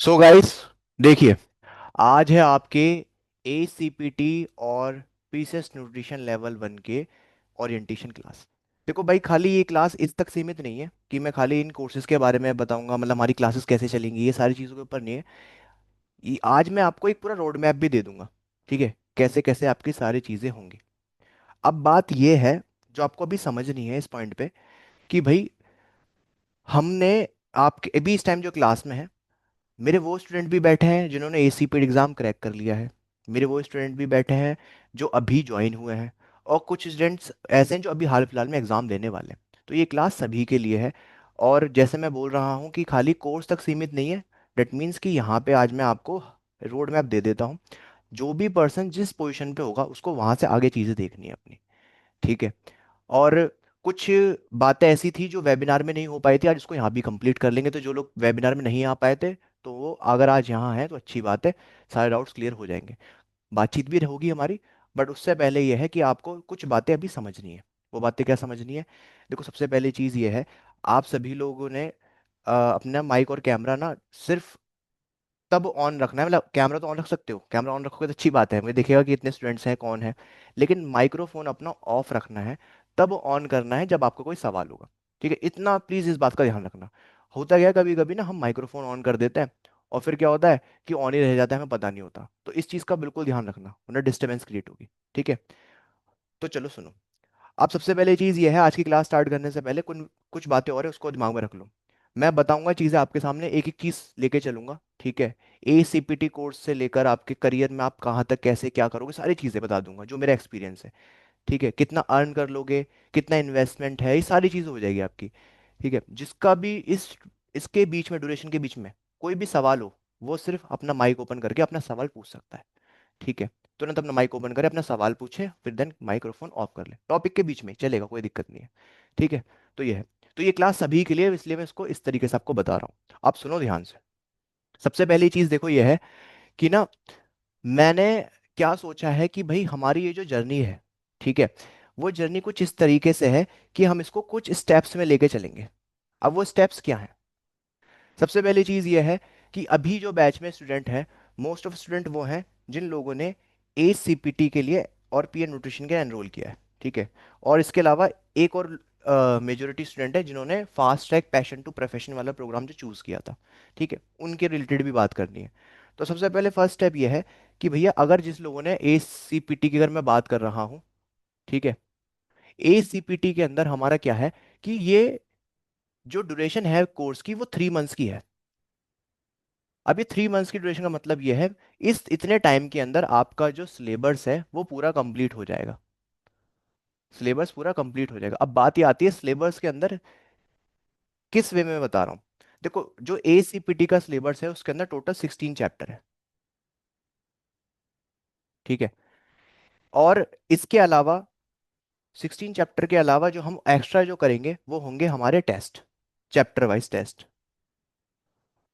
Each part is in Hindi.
सो गाइस, देखिए, आज है आपके ACPT और पीसीएस न्यूट्रिशन लेवल 1 के ओरिएंटेशन क्लास। देखो भाई, खाली ये क्लास इस तक सीमित नहीं है कि मैं खाली इन कोर्सेज के बारे में बताऊंगा, मतलब हमारी क्लासेस कैसे चलेंगी, ये सारी चीज़ों के ऊपर नहीं है। आज मैं आपको एक पूरा रोड मैप भी दे दूंगा, ठीक है, कैसे कैसे आपकी सारी चीज़ें होंगी। अब बात ये है, जो आपको अभी समझनी है इस पॉइंट पे, कि भाई हमने आपके अभी इस टाइम जो क्लास में है, मेरे वो स्टूडेंट भी बैठे हैं जिन्होंने ACPT एग्ज़ाम क्रैक कर लिया है। मेरे वो स्टूडेंट भी बैठे हैं जो अभी ज्वाइन हुए हैं। और कुछ स्टूडेंट्स ऐसे हैं जो अभी हाल फिलहाल में एग्ज़ाम देने वाले हैं। तो ये क्लास सभी के लिए है। और जैसे मैं बोल रहा हूँ कि खाली कोर्स तक सीमित नहीं है। डेट मीन्स कि यहाँ पे आज मैं आपको रोड मैप दे देता हूँ। जो भी पर्सन जिस पोजीशन पे होगा उसको वहाँ से आगे चीज़ें देखनी है अपनी, ठीक है। और कुछ बातें ऐसी थी जो वेबिनार में नहीं हो पाई थी, आज उसको यहाँ भी कंप्लीट कर लेंगे। तो जो लोग वेबिनार में नहीं आ पाए थे, तो वो अगर आज यहाँ हैं तो अच्छी बात है, सारे डाउट्स क्लियर हो जाएंगे। बातचीत भी होगी हमारी। बट उससे पहले ये है कि आपको कुछ बातें अभी समझनी है। वो बातें क्या समझनी है? देखो, सबसे पहली चीज़ ये है, आप सभी लोगों ने अपना माइक और कैमरा ना सिर्फ तब ऑन रखना है। मतलब कैमरा तो ऑन रख सकते हो, कैमरा ऑन रखोगे तो अच्छी बात है, मुझे दिखेगा कि इतने स्टूडेंट्स हैं, कौन है। लेकिन माइक्रोफोन अपना ऑफ रखना है, तब ऑन करना है जब आपको कोई सवाल होगा, ठीक है। इतना प्लीज इस बात का ध्यान रखना। होता क्या है, कभी कभी ना हम माइक्रोफोन ऑन कर देते हैं और फिर क्या होता है कि ऑन ही रह जाता है, हमें पता नहीं होता। तो इस चीज़ का बिल्कुल ध्यान रखना, वरना डिस्टर्बेंस क्रिएट होगी, ठीक है। तो चलो सुनो। अब सबसे पहले चीज़ ये है, आज की क्लास स्टार्ट करने से पहले कुछ कुछ बातें और है, उसको दिमाग में रख लो। मैं बताऊंगा चीज़ें आपके सामने, एक एक चीज़ लेके चलूंगा, ठीक है। ACPT कोर्स से लेकर आपके करियर में आप कहाँ तक कैसे क्या करोगे, सारी चीज़ें बता दूंगा जो मेरा एक्सपीरियंस है, ठीक है। कितना अर्न कर लोगे, कितना इन्वेस्टमेंट है, ये सारी चीज़ें हो जाएगी आपकी, ठीक है। जिसका भी इसके बीच में, ड्यूरेशन के बीच में कोई भी सवाल हो, वो सिर्फ अपना माइक ओपन करके अपना सवाल पूछ सकता है, ठीक है। तुरंत अपना माइक ओपन करे, अपना सवाल पूछे, फिर देन माइक्रोफोन ऑफ कर ले, टॉपिक के बीच में चलेगा, कोई दिक्कत नहीं है, ठीक है। तो ये है। तो ये क्लास सभी के लिए, इसलिए मैं इसको इस तरीके से आपको बता रहा हूँ, आप सुनो ध्यान से। सबसे पहली चीज देखो ये है कि ना, मैंने क्या सोचा है कि भाई हमारी ये जो जर्नी है, ठीक है, वो जर्नी कुछ इस तरीके से है कि हम इसको कुछ स्टेप्स में लेके चलेंगे। अब वो स्टेप्स क्या हैं? सबसे पहली चीज ये है कि अभी जो बैच में स्टूडेंट हैं, मोस्ट ऑफ स्टूडेंट वो हैं जिन लोगों ने ACPT के लिए और पीएन न्यूट्रिशन के एनरोल किया है, ठीक है। और इसके अलावा एक और मेजोरिटी स्टूडेंट है जिन्होंने fast track passion to profession वाला प्रोग्राम जो चूज किया था, ठीक है, उनके रिलेटेड भी बात करनी है। तो सबसे पहले फर्स्ट स्टेप ये है कि भैया, अगर जिस लोगों ने ACPT की अगर मैं बात कर रहा हूँ, ठीक है, ACPT के अंदर हमारा क्या है कि ये जो ड्यूरेशन है कोर्स की, वो 3 मंथ्स की है। अब ये 3 मंथ्स की ड्यूरेशन का मतलब ये है, इस इतने टाइम के अंदर आपका जो सिलेबस है वो पूरा कंप्लीट हो जाएगा। सिलेबस पूरा कंप्लीट हो जाएगा। अब बात ये आती है सिलेबस के अंदर किस वे में मैं बता रहा हूँ। देखो, जो ACPT का सिलेबस है उसके अंदर टोटल 16 चैप्टर है, ठीक है। और इसके अलावा 16 चैप्टर के अलावा जो हम एक्स्ट्रा जो करेंगे वो होंगे हमारे टेस्ट, चैप्टर वाइज टेस्ट।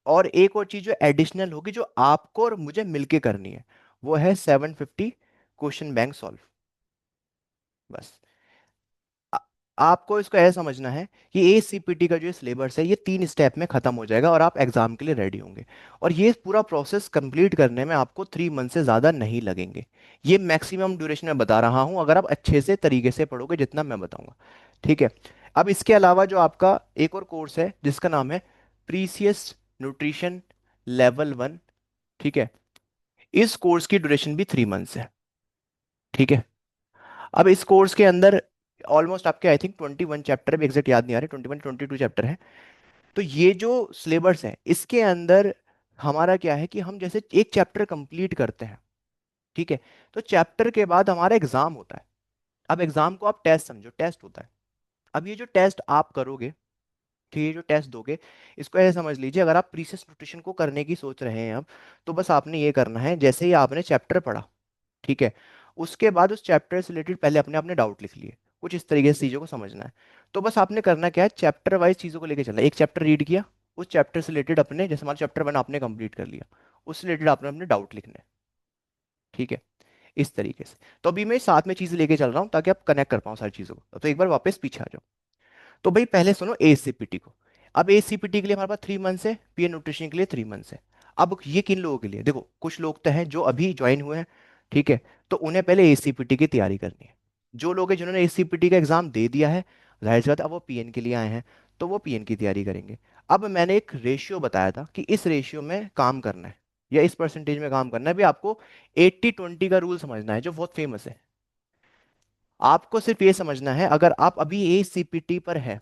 और एक और चीज जो एडिशनल होगी, जो आपको और मुझे मिलके करनी है, वो है 750 क्वेश्चन बैंक सॉल्व, बस। आ- आपको इसको ऐसा समझना है कि ACPT का जो सिलेबस है ये 3 स्टेप में खत्म हो जाएगा और आप एग्जाम के लिए रेडी होंगे। और ये पूरा प्रोसेस कंप्लीट करने में आपको 3 मंथ से ज़्यादा नहीं लगेंगे। ये मैक्सिमम ड्यूरेशन में बता रहा हूँ, अगर आप अच्छे से तरीके से पढ़ोगे जितना मैं बताऊंगा, ठीक है। अब इसके अलावा जो आपका एक और कोर्स है जिसका नाम है प्रीसियस न्यूट्रिशन लेवल 1, ठीक है, इस कोर्स की ड्यूरेशन भी 3 मंथ्स है, ठीक है। अब इस कोर्स के अंदर ऑलमोस्ट आपके आई थिंक 21 चैप्टर, भी एग्जैक्ट याद नहीं आ रहे, 21 22 चैप्टर है। तो ये जो सिलेबस है इसके अंदर हमारा क्या है कि हम जैसे एक चैप्टर कंप्लीट करते हैं, ठीक है, तो चैप्टर के बाद हमारा एग्जाम होता है। अब एग्जाम को आप टेस्ट समझो, टेस्ट होता है। अब ये जो टेस्ट आप करोगे, ठीक है, ये जो टेस्ट दोगे, इसको ऐसे समझ लीजिए, अगर आप प्रीसियस न्यूट्रिशन को करने की सोच रहे हैं अब, तो बस आपने ये करना है, जैसे ही आपने चैप्टर पढ़ा, ठीक है, उसके बाद उस चैप्टर से रिलेटेड पहले अपने अपने डाउट लिख लिए, कुछ इस तरीके से चीज़ों को समझना है। तो बस आपने करना क्या है, चैप्टर वाइज चीज़ों को लेकर चलना है। एक चैप्टर रीड किया, उस चैप्टर से रिलेटेड अपने, जैसे हमारा चैप्टर 1 आपने कंप्लीट कर लिया, उससे रिलेटेड आपने अपने डाउट लिखने हैं, ठीक है, इस तरीके से। तो अभी मैं साथ में चीज़ें लेके चल रहा हूँ ताकि आप कनेक्ट कर पाओ सारी चीज़ों को। तो एक बार वापस पीछे आ जाओ। तो भाई पहले सुनो ACPT को। अब ACPT के लिए हमारे पास 3 मंथ्स है, पीएन न्यूट्रिशन के लिए 3 मंथ्स है। अब ये किन लोगों के लिए, देखो कुछ लोग तो हैं जो अभी ज्वाइन हुए हैं, ठीक है, तो उन्हें पहले एसीपीटी की तैयारी करनी है। जो लोग हैं जिन्होंने एसीपीटी का एग्जाम दे दिया है, जाहिर सी बात है, अब वो पीएन के लिए आए हैं, तो वो पीएन की तैयारी करेंगे। अब मैंने एक रेशियो बताया था कि इस रेशियो में काम करना है या इस परसेंटेज में काम करना है, भी आपको 80-20 का रूल समझना है जो बहुत फेमस है। आपको सिर्फ ये समझना है, अगर आप अभी ए सीपीटी पर है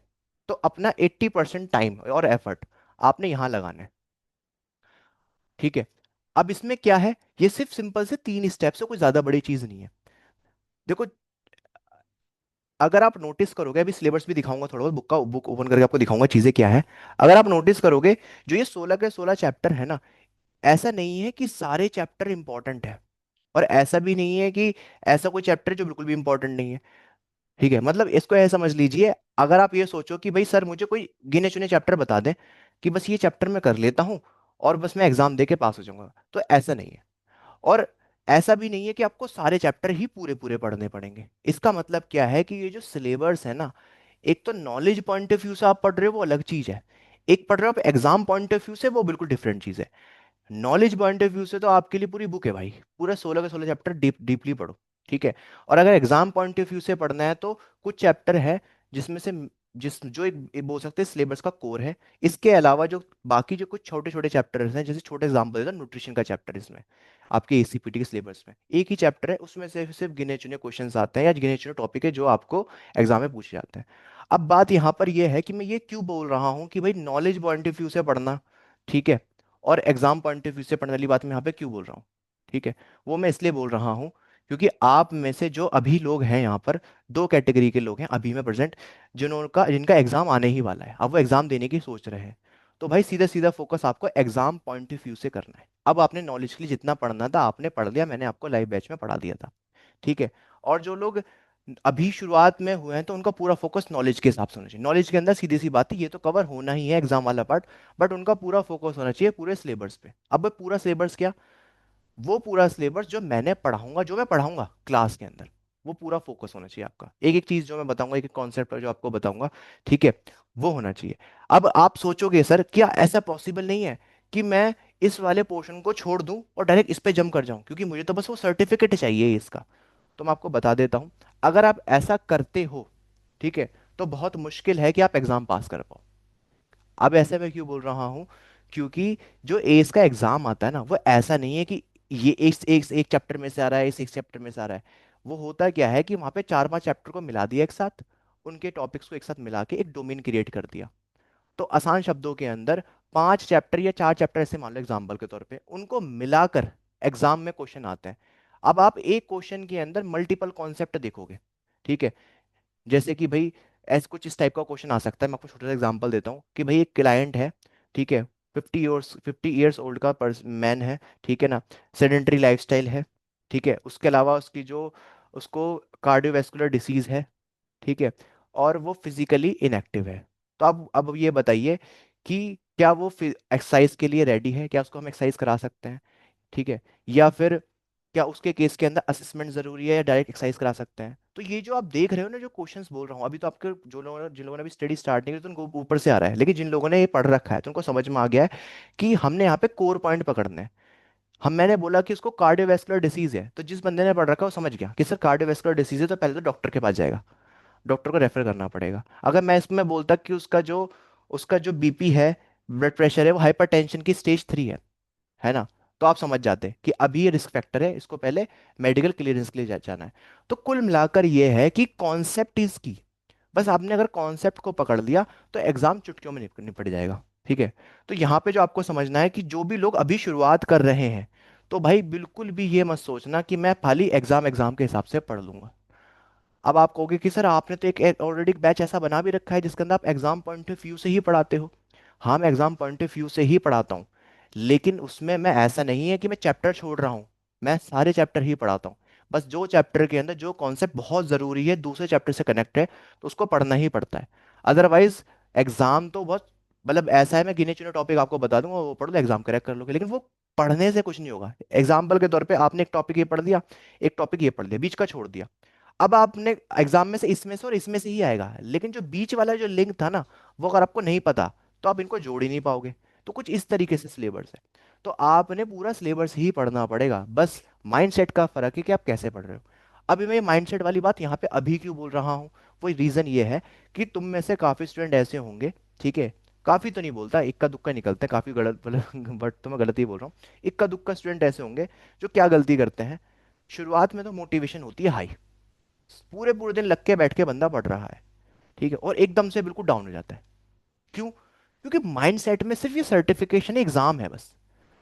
तो अपना 80% टाइम और एफर्ट आपने यहां लगाना है, ठीक है। अब इसमें क्या है, ये सिर्फ सिंपल से 3 स्टेप्स है, कोई ज्यादा बड़ी चीज नहीं है। देखो, अगर आप नोटिस करोगे, अभी सिलेबस भी दिखाऊंगा, थोड़ा बहुत बुक ओपन करके आपको दिखाऊंगा चीजें क्या है। अगर आप नोटिस करोगे, जो ये 16 के 16 चैप्टर है ना, ऐसा नहीं है कि सारे चैप्टर इंपॉर्टेंट है, और ऐसा भी नहीं है कि ऐसा कोई चैप्टर है जो बिल्कुल भी इंपॉर्टेंट नहीं है, ठीक है। मतलब इसको ऐसा समझ लीजिए, अगर आप ये सोचो कि भाई सर मुझे कोई गिने चुने चैप्टर बता दें कि बस ये चैप्टर मैं कर लेता हूँ और बस मैं एग्जाम दे के पास हो जाऊंगा, तो ऐसा नहीं है। और ऐसा भी नहीं है कि आपको सारे चैप्टर ही पूरे पूरे पढ़ने पड़ेंगे। इसका मतलब क्या है कि ये जो सिलेबस है ना, एक तो नॉलेज पॉइंट ऑफ व्यू से आप पढ़ रहे हो वो अलग चीज है, एक पढ़ रहे हो आप एग्जाम पॉइंट ऑफ व्यू से, वो बिल्कुल डिफरेंट चीज है। नॉलेज पॉइंट ऑफ व्यू से तो आपके लिए पूरी बुक है भाई, पूरा 16 के 16 चैप्टर डीपली पढ़ो, ठीक है। और अगर एग्जाम पॉइंट ऑफ व्यू से पढ़ना है तो कुछ चैप्टर है जिसमें से जिस जो एक बोल सकते हैं सिलेबस का कोर है। इसके अलावा जो बाकी जो कुछ छोटे छोटे चैप्टर्स हैं, जैसे छोटे एग्जाम्पल देता हूँ, न्यूट्रिशन का चैप्टर इसमें आपके एसीपीटी के सिलेबस में एक ही चैप्टर है, उसमें से सिर्फ गिने चुने क्वेश्चंस आते हैं या गिने चुने टॉपिक है जो आपको एग्जाम में पूछे जाते हैं। अब बात यहाँ पर यह है कि मैं ये क्यों बोल रहा हूँ कि भाई नॉलेज पॉइंट ऑफ व्यू से पढ़ना, ठीक है, और एग्जाम पॉइंट ऑफ व्यू से पढ़ने वाली बात मैं यहाँ पे क्यों बोल रहा हूँ, ठीक है, वो मैं इसलिए बोल रहा हूँ क्योंकि आप में से जो अभी लोग हैं यहाँ पर, दो कैटेगरी के लोग हैं अभी में प्रेजेंट, जिनका एग्जाम आने ही वाला है, अब वो एग्जाम देने की सोच रहे हैं। तो भाई सीधा सीधा फोकस आपको एग्जाम पॉइंट ऑफ व्यू से करना है। अब आपने नॉलेज के लिए जितना पढ़ना था आपने पढ़ लिया, मैंने आपको लाइव बैच में पढ़ा दिया था, ठीक है। और जो लोग अभी शुरुआत में हुए हैं तो उनका पूरा फोकस नॉलेज के हिसाब से होना चाहिए। नॉलेज के अंदर सीधी सी बात है, ये तो कवर होना ही है एग्जाम वाला पार्ट, बट उनका पूरा फोकस होना चाहिए पूरे सिलेबस पे। अब पूरा सिलेबस क्या, वो पूरा सिलेबस जो मैंने पढ़ाऊंगा, जो मैं पढ़ाऊंगा क्लास के अंदर, वो पूरा फोकस होना चाहिए आपका। एक एक चीज जो मैं बताऊंगा, एक एक कॉन्सेप्ट जो आपको बताऊंगा, ठीक है, वो होना चाहिए। अब आप सोचोगे सर क्या ऐसा पॉसिबल नहीं है कि मैं इस वाले पोर्शन को छोड़ दूं और डायरेक्ट इस पे जंप कर जाऊं, क्योंकि मुझे तो बस वो सर्टिफिकेट चाहिए इसका। तो मैं आपको बता देता हूं, अगर आप ऐसा करते हो, ठीक है, तो बहुत मुश्किल है कि आप एग्जाम पास कर पाओ। अब ऐसे मैं क्यों बोल रहा हूँ, क्योंकि जो एस का एग्जाम आता है ना, वो ऐसा नहीं है कि ये एक चैप्टर में से आ रहा है, इस एक चैप्टर में से आ रहा है। वो होता क्या है कि वहां पे 4-5 चैप्टर को मिला दिया एक साथ, उनके टॉपिक्स को एक साथ मिला के एक डोमेन क्रिएट कर दिया। तो आसान शब्दों के अंदर 5 चैप्टर या 4 चैप्टर ऐसे मान लो एग्जाम्पल के तौर पे, उनको मिलाकर एग्जाम में क्वेश्चन आते हैं। अब आप एक क्वेश्चन के अंदर मल्टीपल कॉन्सेप्ट देखोगे, ठीक है। जैसे कि भाई ऐसे कुछ इस टाइप का क्वेश्चन आ सकता है, मैं आपको छोटा सा एग्जांपल देता हूँ कि भाई एक क्लाइंट है, ठीक है, 50 ईयर्स ओल्ड का मैन है, ठीक है ना, सेडेंटरी लाइफस्टाइल है, ठीक है, उसके अलावा उसकी जो उसको कार्डियोवैस्कुलर डिसीज है, ठीक है, और वो फिजिकली इनएक्टिव है। तो अब ये बताइए कि क्या वो एक्सरसाइज के लिए रेडी है, क्या उसको हम एक्सरसाइज करा सकते हैं, ठीक है, या फिर क्या उसके केस के अंदर असेसमेंट जरूरी है या डायरेक्ट एक्सरसाइज करा सकते हैं। तो ये जो आप देख रहे हो ना, जो क्वेश्चंस बोल रहा हूँ अभी, तो आपके जिन लोगों ने अभी स्टडी स्टार्ट नहीं की तो उनको ऊपर से आ रहा है, लेकिन जिन लोगों ने ये पढ़ रखा है तो उनको समझ में आ गया है कि हमने यहाँ पे कोर पॉइंट पकड़ने हैं। मैंने बोला कि उसको कार्डियोवैस्कुलर डिसीज है, तो जिस बंदे ने पढ़ रखा है वो समझ गया कि सर कार्डियोवैस्कुलर डिसीज है, तो पहले तो डॉक्टर के पास जाएगा, डॉक्टर को रेफर करना पड़ेगा। अगर मैं इसमें बोलता कि उसका जो बीपी है, ब्लड प्रेशर है, वो हाइपरटेंशन की स्टेज 3 है ना, तो आप समझ जाते कि अभी ये रिस्क फैक्टर है, इसको पहले मेडिकल क्लियरेंस के लिए जाना है। तो कुल मिलाकर ये है कि कॉन्सेप्ट इज की, बस आपने अगर कॉन्सेप्ट को पकड़ लिया तो एग्जाम चुटकियों में निपट जाएगा, ठीक है। तो यहाँ पे जो आपको समझना है कि जो भी लोग अभी शुरुआत कर रहे हैं, तो भाई बिल्कुल भी ये मत सोचना कि मैं खाली एग्जाम एग्जाम के हिसाब से पढ़ लूंगा। अब आप कहोगे कि सर आपने तो एक ऑलरेडी एक बैच ऐसा बना भी रखा है जिसके अंदर आप एग्जाम पॉइंट ऑफ व्यू से ही पढ़ाते हो। हाँ, मैं एग्जाम पॉइंट ऑफ व्यू से ही पढ़ाता हूँ, लेकिन उसमें मैं ऐसा नहीं है कि मैं चैप्टर छोड़ रहा हूँ, मैं सारे चैप्टर ही पढ़ाता हूँ। बस जो चैप्टर के अंदर जो कॉन्सेप्ट बहुत ज़रूरी है, दूसरे चैप्टर से कनेक्ट है, तो उसको पढ़ना ही पड़ता है। अदरवाइज एग्जाम तो बहुत, मतलब ऐसा है, मैं गिने चुने टॉपिक आपको बता दूंगा, वो पढ़ लो एग्जाम करेक्ट कर लोगे, लेकिन वो पढ़ने से कुछ नहीं होगा। एग्जाम्पल के तौर पे आपने एक टॉपिक ये पढ़ लिया, एक टॉपिक ये पढ़ लिया, बीच का छोड़ दिया, अब आपने एग्जाम में से इसमें से और इसमें से ही आएगा, लेकिन जो बीच वाला जो लिंक था ना, वो अगर आपको नहीं पता तो आप इनको जोड़ ही नहीं पाओगे। तो कुछ इस तरीके से सिलेबस है। तो आपने पूरा सिलेबस ही पढ़ना पड़ेगा, बस माइंडसेट का फर्क है कि आप कैसे पढ़ रहे हो। अभी मैं माइंडसेट वाली बात यहाँ पे अभी क्यों बोल रहा हूँ, वो रीज़न ये है कि तुम में से काफ़ी स्टूडेंट ऐसे होंगे, ठीक है, काफ़ी तो नहीं बोलता, इक्का दुक्का निकलते हैं, काफ़ी गलत मतलब बट तो मैं गलत ही बोल रहा हूँ, इक्का दुक्का स्टूडेंट ऐसे होंगे जो क्या गलती करते हैं। शुरुआत में तो मोटिवेशन होती है हाई, पूरे पूरे दिन लग के बैठ के बंदा पढ़ रहा है, ठीक है, और एकदम से बिल्कुल डाउन हो जाता है। क्यों? क्योंकि माइंडसेट में सिर्फ ये सर्टिफिकेशन एग्जाम है बस।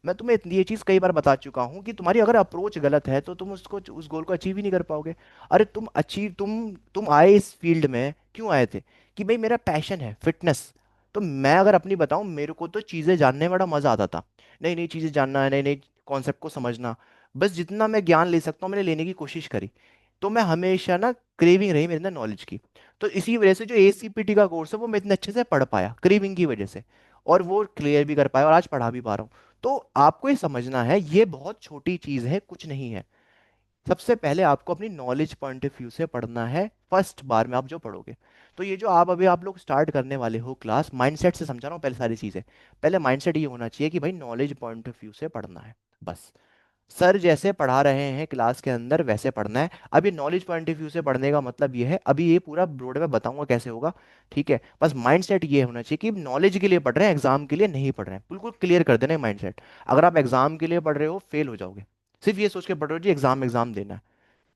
मैं तुम्हें इतनी ये चीज कई बार बता चुका हूं कि तुम्हारी अगर अप्रोच गलत है तो तुम उसको उस गोल को अचीव ही नहीं कर पाओगे। अरे तुम आए इस फील्ड में क्यों आए थे? कि भाई मेरा पैशन है फिटनेस। तो मैं अगर अपनी बताऊं, मेरे को तो चीजें जानने में बड़ा मजा आता था, नई नई चीजें जानना, नई नई कॉन्सेप्ट को समझना, बस जितना मैं ज्ञान ले सकता हूँ मैंने लेने की कोशिश करी। तो मैं हमेशा ना, क्रेविंग रही मेरे अंदर नॉलेज की। तो इसी वजह से जो एसीपीटी का कोर्स है वो मैं इतने अच्छे से पढ़ पाया क्रेविंग की वजह से, और वो क्लियर भी कर पाया और आज पढ़ा भी पा रहा हूँ। तो आपको ये समझना है, ये बहुत छोटी चीज है, कुछ नहीं है। सबसे पहले आपको अपनी नॉलेज पॉइंट ऑफ व्यू से पढ़ना है, फर्स्ट बार में आप जो पढ़ोगे। तो ये जो आप लोग स्टार्ट करने वाले हो क्लास, माइंडसेट से समझा रहा हूँ पहले सारी चीजें। पहले माइंडसेट ये होना चाहिए कि भाई नॉलेज पॉइंट ऑफ व्यू से पढ़ना है, बस। सर जैसे पढ़ा रहे हैं क्लास के अंदर वैसे पढ़ना है। अब ये नॉलेज पॉइंट ऑफ व्यू से पढ़ने का मतलब ये है, अभी ये पूरा ब्रोड में बताऊंगा कैसे होगा, ठीक है। बस माइंडसेट ये होना चाहिए कि नॉलेज के लिए पढ़ रहे हैं, एग्जाम के लिए नहीं पढ़ रहे हैं, बिल्कुल क्लियर कर देना माइंडसेट। अगर आप एग्जाम के लिए पढ़ रहे हो फेल हो जाओगे, सिर्फ ये सोच के पढ़ रहे हो जी एग्जाम एग्जाम देना है,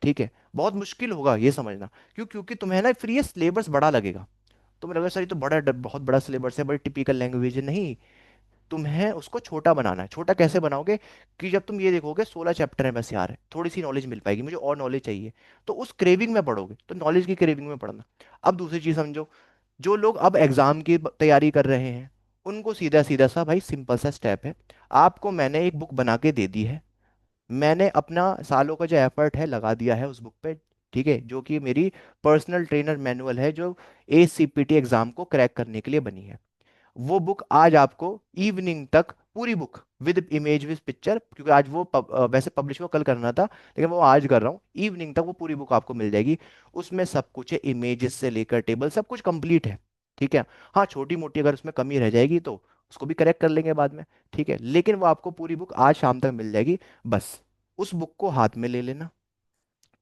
ठीक है, बहुत मुश्किल होगा ये समझना। क्योंकि तुम्हें ना फिर ये सिलेबस बड़ा लगेगा। तुम्हें लगेगा सर ये तो बहुत बड़ा सिलेबस है, बड़ी टिपिकल लैंग्वेज है, नहीं। तुम्हें उसको छोटा बनाना है। छोटा कैसे बनाओगे? कि जब तुम ये देखोगे 16 चैप्टर है बस यार, थोड़ी सी नॉलेज मिल पाएगी, मुझे और नॉलेज चाहिए, तो उस क्रेविंग में पढ़ोगे, तो नॉलेज की क्रेविंग में पढ़ना। अब दूसरी चीज समझो, जो लोग अब एग्जाम की तैयारी कर रहे हैं, उनको सीधा सीधा सा भाई सिंपल सा स्टेप है। आपको मैंने एक बुक बना के दे दी है, मैंने अपना सालों का जो एफर्ट है लगा दिया है उस बुक पे, ठीक है, जो कि मेरी पर्सनल ट्रेनर मैनुअल है, जो एसीपीटी एग्जाम को क्रैक करने के लिए बनी है। वो बुक आज आपको इवनिंग तक, पूरी book with image with picture, क्योंकि आज वो वैसे पब्लिश वो कल करना था लेकिन वो आज कर रहा हूँ, इवनिंग तक वो पूरी बुक आपको मिल जाएगी। उसमें सब कुछ है, इमेजेस से लेकर टेबल सब कुछ कंप्लीट है, ठीक है। हाँ छोटी मोटी अगर उसमें कमी रह जाएगी तो उसको भी करेक्ट कर लेंगे बाद में, ठीक है, लेकिन वो आपको पूरी बुक आज शाम तक मिल जाएगी। बस उस बुक को हाथ में ले लेना,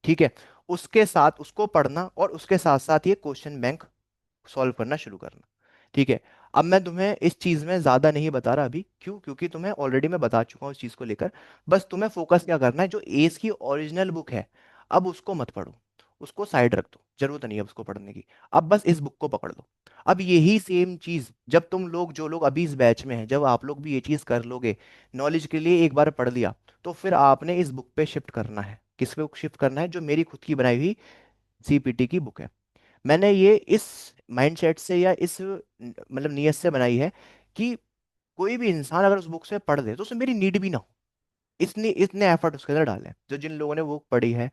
ठीक है, उसके साथ उसको पढ़ना और उसके साथ साथ ये क्वेश्चन बैंक सॉल्व करना शुरू करना, ठीक है। अब मैं तुम्हें इस चीज में ज्यादा नहीं बता रहा अभी, क्यों? क्योंकि तुम्हें ऑलरेडी मैं बता चुका हूँ इस चीज को लेकर। बस तुम्हें फोकस क्या करना है, जो एस की ओरिजिनल बुक है, अब उसको मत पढ़ो, उसको साइड रख दो, जरूरत नहीं है उसको पढ़ने की। अब बस इस बुक को पकड़ लो। अब यही सेम चीज जब तुम लोग, जो लोग अभी इस बैच में हैं, जब आप लोग भी ये चीज कर लोगे, नॉलेज के लिए एक बार पढ़ लिया, तो फिर आपने इस बुक पे शिफ्ट करना है। किस पे शिफ्ट करना है? जो मेरी खुद की बनाई हुई सीपीटी की बुक है। मैंने ये इस माइंडसेट से या इस मतलब नीयत से बनाई है कि कोई भी इंसान अगर उस बुक से पढ़ ले तो उसे मेरी नीड भी ना हो। इतने इतने एफर्ट उसके अंदर डाले हैं। जो जिन लोगों ने वो पढ़ी है,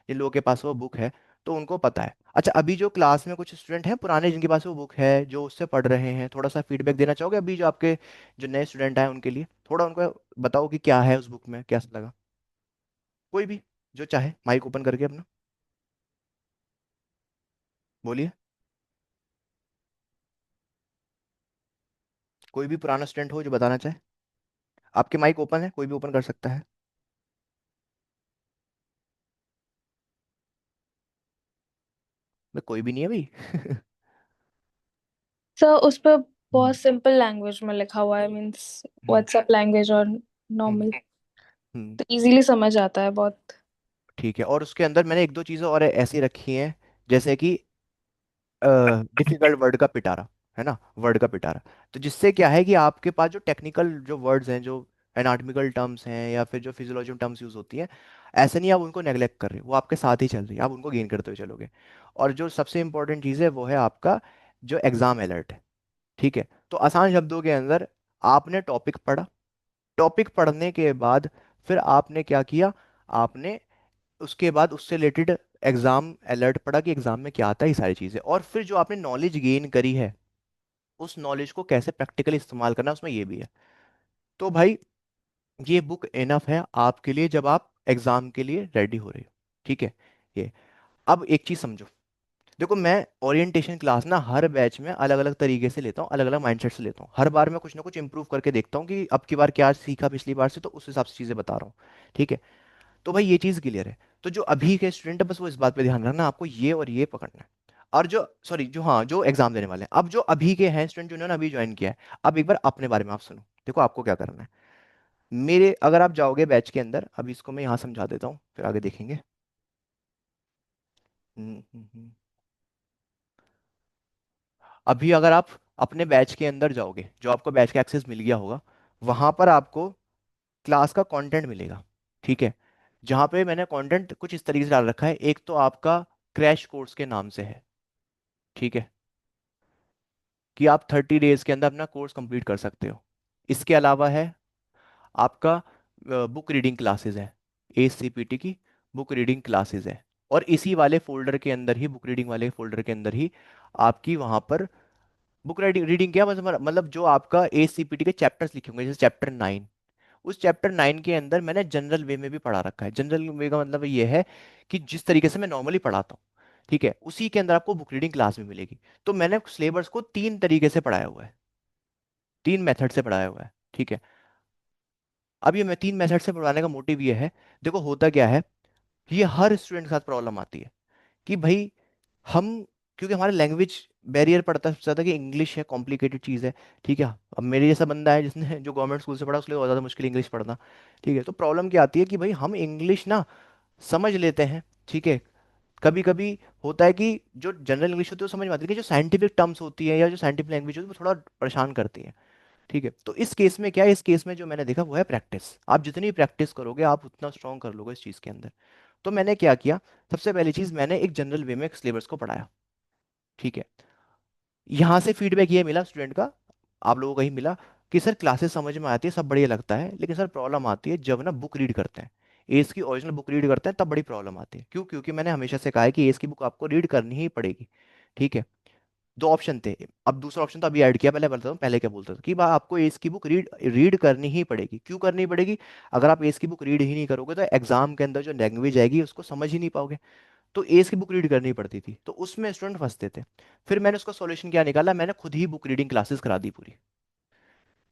जिन लोगों के पास वो बुक है, तो उनको पता है। अच्छा अभी जो क्लास में कुछ स्टूडेंट हैं पुराने, जिनके पास वो बुक है, जो उससे पढ़ रहे हैं, थोड़ा सा फीडबैक देना चाहोगे अभी जो आपके जो नए स्टूडेंट हैं उनके लिए? थोड़ा उनको बताओ कि क्या है उस बुक में, कैसा लगा। कोई भी जो चाहे माइक ओपन करके अपना बोलिए। कोई भी पुराना स्टूडेंट हो जो बताना चाहे, आपके माइक ओपन है, कोई भी ओपन कर सकता है। मैं कोई भी नहीं है भाई। सर उस पर बहुत सिंपल लैंग्वेज में लिखा हुआ है, मीन्स हम्म, व्हाट्सएप लैंग्वेज और हम्म, नॉर्मल, हम्म, तो इजीली समझ आता है बहुत। ठीक है। और उसके अंदर मैंने एक दो चीज़ें और ऐसी रखी हैं, जैसे कि डिफिकल्ट वर्ड का पिटारा, है ना, वर्ड का पिटारा। तो जिससे क्या है कि आपके पास जो टेक्निकल जो वर्ड्स हैं, जो एनाटॉमिकल टर्म्स हैं या फिर जो फिजियोलॉजिकल टर्म्स यूज होती हैं, ऐसे नहीं आप उनको नेग्लेक्ट कर रहे हो, वो आपके साथ ही चल रही है, आप उनको गेन करते हुए चलोगे। और जो सबसे इंपॉर्टेंट चीज़ है वो है आपका जो एग्जाम अलर्ट है, ठीक है। तो आसान शब्दों के अंदर आपने टॉपिक पढ़ा, टॉपिक पढ़ने के बाद फिर आपने क्या किया, आपने उसके बाद उससे रिलेटेड एग्जाम अलर्ट पढ़ा कि एग्जाम में क्या आता है, ये सारी चीजें, और फिर जो आपने नॉलेज गेन करी है उस नॉलेज को कैसे प्रैक्टिकली इस्तेमाल करना है, उसमें ये भी है। तो भाई ये बुक इनफ है आपके लिए जब आप एग्जाम के लिए रेडी हो रहे हो, ठीक है। ये अब एक चीज समझो, देखो मैं ओरिएंटेशन क्लास ना हर बैच में अलग अलग तरीके से लेता हूँ, अलग अलग माइंडसेट से लेता हूँ। हर बार मैं कुछ ना कुछ इंप्रूव करके देखता हूँ कि अब की बार क्या सीखा पिछली बार से, तो उस हिसाब से चीज़ें बता रहा हूँ। ठीक है। तो भाई ये चीज़ क्लियर है। तो जो अभी के स्टूडेंट है बस वो इस बात पे ध्यान रखना, आपको ये और ये पकड़ना है। और जो सॉरी जो हाँ जो एग्जाम देने वाले हैं, अब जो अभी के हैं स्टूडेंट जिन्होंने अभी ज्वाइन किया है, अब एक बार अपने बारे में आप सुनो। देखो आपको क्या करना है। मेरे अगर आप जाओगे बैच के अंदर, अभी इसको मैं यहाँ समझा देता हूँ फिर आगे देखेंगे। अभी अगर आप अपने बैच के अंदर जाओगे, जो आपको बैच का एक्सेस मिल गया होगा, वहां पर आपको क्लास का कंटेंट मिलेगा। ठीक है। जहां पे मैंने कंटेंट कुछ इस तरीके से डाल रखा है, एक तो आपका क्रैश कोर्स के नाम से है। ठीक है। कि आप 30 डेज के अंदर अपना कोर्स कंप्लीट कर सकते हो। इसके अलावा है आपका बुक रीडिंग क्लासेस है, ACPT की बुक रीडिंग क्लासेस है। और इसी वाले फोल्डर के अंदर ही, बुक रीडिंग वाले फोल्डर के अंदर ही आपकी वहां पर बुक रीडिंग रीडिंग क्या मतलब जो आपका ACPT के चैप्टर्स लिखे होंगे, जैसे चैप्टर 9, उस चैप्टर 9 के अंदर मैंने जनरल वे में भी पढ़ा रखा है। जनरल वे का मतलब ये है कि जिस तरीके से मैं नॉर्मली पढ़ाता हूँ, ठीक है, उसी के अंदर आपको बुक रीडिंग क्लास भी मिलेगी। तो मैंने सिलेबस को 3 तरीके से पढ़ाया हुआ है, 3 मेथड से पढ़ाया हुआ है। ठीक है। अब ये मैं 3 मेथड से पढ़ाने का मोटिव ये है, देखो होता क्या है, ये हर स्टूडेंट के साथ प्रॉब्लम आती है कि भाई हम, क्योंकि हमारे लैंग्वेज बैरियर पड़ता है सबसे ज़्यादा, कि इंग्लिश है, कॉम्प्लिकेटेड चीज़ है। ठीक है। अब मेरे जैसा बंदा है जिसने जो गवर्नमेंट स्कूल से पढ़ा, उसके लिए बहुत ज़्यादा मुश्किल इंग्लिश पढ़ना। ठीक है। तो प्रॉब्लम क्या आती है कि भाई हम इंग्लिश ना समझ लेते हैं। ठीक है। कभी कभी होता है कि जो जनरल इंग्लिश होती है वो समझ में आती है, लेकिन जो साइंटिफिक टर्म्स होती है या जो साइंटिफिक लैंग्वेज होती है वो थोड़ा परेशान करती है। ठीक है। तो इस केस में क्या है, इस केस में जो मैंने देखा वो है प्रैक्टिस। आप जितनी प्रैक्टिस करोगे आप उतना स्ट्रॉन्ग कर लोगे इस चीज़ के अंदर। तो मैंने क्या किया, सबसे पहली चीज़ मैंने एक जनरल वे में सिलेबस को पढ़ाया। ठीक है। यहाँ से फीडबैक ये मिला स्टूडेंट का, आप लोगों को ही मिला, कि सर क्लासेस समझ में आती है, सब बढ़िया लगता है, लेकिन सर प्रॉब्लम आती है जब ना बुक रीड करते हैं, एस की ओरिजिनल बुक रीड करते हैं तब बड़ी प्रॉब्लम आती है। क्यों? क्योंकि मैंने हमेशा से कहा है कि एस की बुक आपको रीड करनी ही पड़ेगी। ठीक है। 2 ऑप्शन थे, अब दूसरा ऑप्शन तो अभी ऐड किया, पहले बताता हूँ पहले क्या बोलता था, कि भाई आपको एस की बुक रीड रीड करनी ही पड़ेगी। क्यों करनी पड़ेगी? अगर आप एस की बुक रीड ही नहीं करोगे तो एग्जाम के अंदर जो लैंग्वेज आएगी उसको समझ ही नहीं पाओगे। तो एस की बुक रीड करनी पड़ती थी, तो उसमें स्टूडेंट फंसते थे। फिर मैंने उसका सॉल्यूशन क्या निकाला, मैंने खुद ही बुक रीडिंग क्लासेस करा दी पूरी।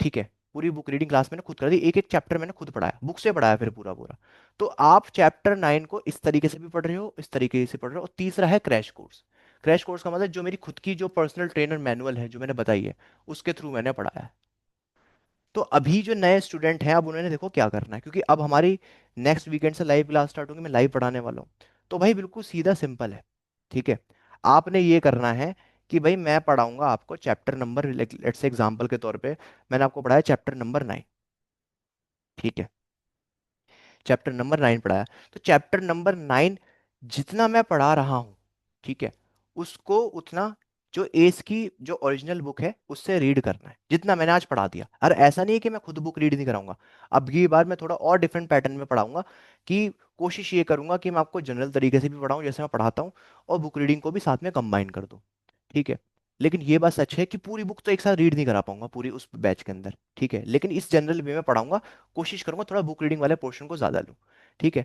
ठीक है। पूरी बुक रीडिंग क्लास मैंने खुद करा दी, एक एक चैप्टर मैंने खुद पढ़ाया, बुक से पढ़ाया फिर पूरा पूरा। तो आप चैप्टर 9 को इस तरीके से भी पढ़ रहे हो, इस तरीके से पढ़ रहे हो। और तीसरा है क्रैश कोर्स। क्रैश कोर्स का मतलब जो मेरी खुद की जो पर्सनल ट्रेनर मैनुअल है जो मैंने बताई है, उसके थ्रू मैंने पढ़ाया है। तो अभी जो नए स्टूडेंट हैं अब उन्होंने देखो क्या करना है, क्योंकि अब हमारी नेक्स्ट वीकेंड से लाइव क्लास स्टार्ट होगी, मैं लाइव पढ़ाने वाला हूँ। तो भाई बिल्कुल सीधा सिंपल है। ठीक है। आपने ये करना है कि भाई मैं पढ़ाऊंगा आपको chapter number, let's say example के तौर पे मैंने आपको पढ़ाया चैप्टर नंबर 9। ठीक है। चैप्टर नंबर 9 पढ़ाया। तो चैप्टर नंबर 9 जितना मैं पढ़ा रहा हूँ, ठीक है, उसको उतना जो एस की जो ओरिजिनल बुक है उससे रीड करना है, जितना मैंने आज पढ़ा दिया। अरे ऐसा नहीं है कि मैं खुद बुक रीड नहीं कराऊंगा, अब की बार मैं थोड़ा और डिफरेंट पैटर्न में पढ़ाऊंगा, कि कोशिश ये करूंगा कि मैं आपको जनरल तरीके से भी पढ़ाऊं जैसे मैं पढ़ाता हूँ, और बुक रीडिंग को भी साथ में कंबाइन कर दूं। ठीक है। लेकिन ये बात सच है कि पूरी बुक तो एक साथ रीड नहीं करा पाऊंगा पूरी उस बैच के अंदर। ठीक है। लेकिन इस जनरल वे में पढ़ाऊंगा, कोशिश करूंगा थोड़ा बुक रीडिंग वाले पोर्शन को ज्यादा लूं। ठीक है।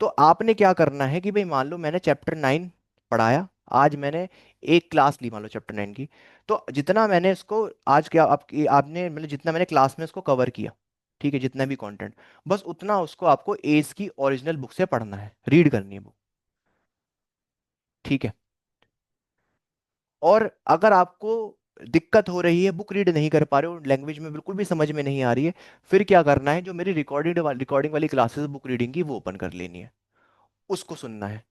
तो आपने क्या करना है कि भाई मान लो मैंने चैप्टर 9 पढ़ाया, आज मैंने एक क्लास ली मान लो चैप्टर 9 की। तो जितना मैंने इसको आज क्या आपने मतलब जितना मैंने क्लास में इसको कवर किया, ठीक है, जितना भी कंटेंट, बस उतना उसको आपको एस की ओरिजिनल बुक से पढ़ना है, रीड करनी है बुक। ठीक है। और अगर आपको दिक्कत हो रही है, बुक रीड नहीं कर पा रहे हो, लैंग्वेज में बिल्कुल भी समझ में नहीं आ रही है, फिर क्या करना है, जो मेरी रिकॉर्डिंग वाली क्लासेस बुक रीडिंग की वो ओपन कर लेनी है, उसको सुनना है,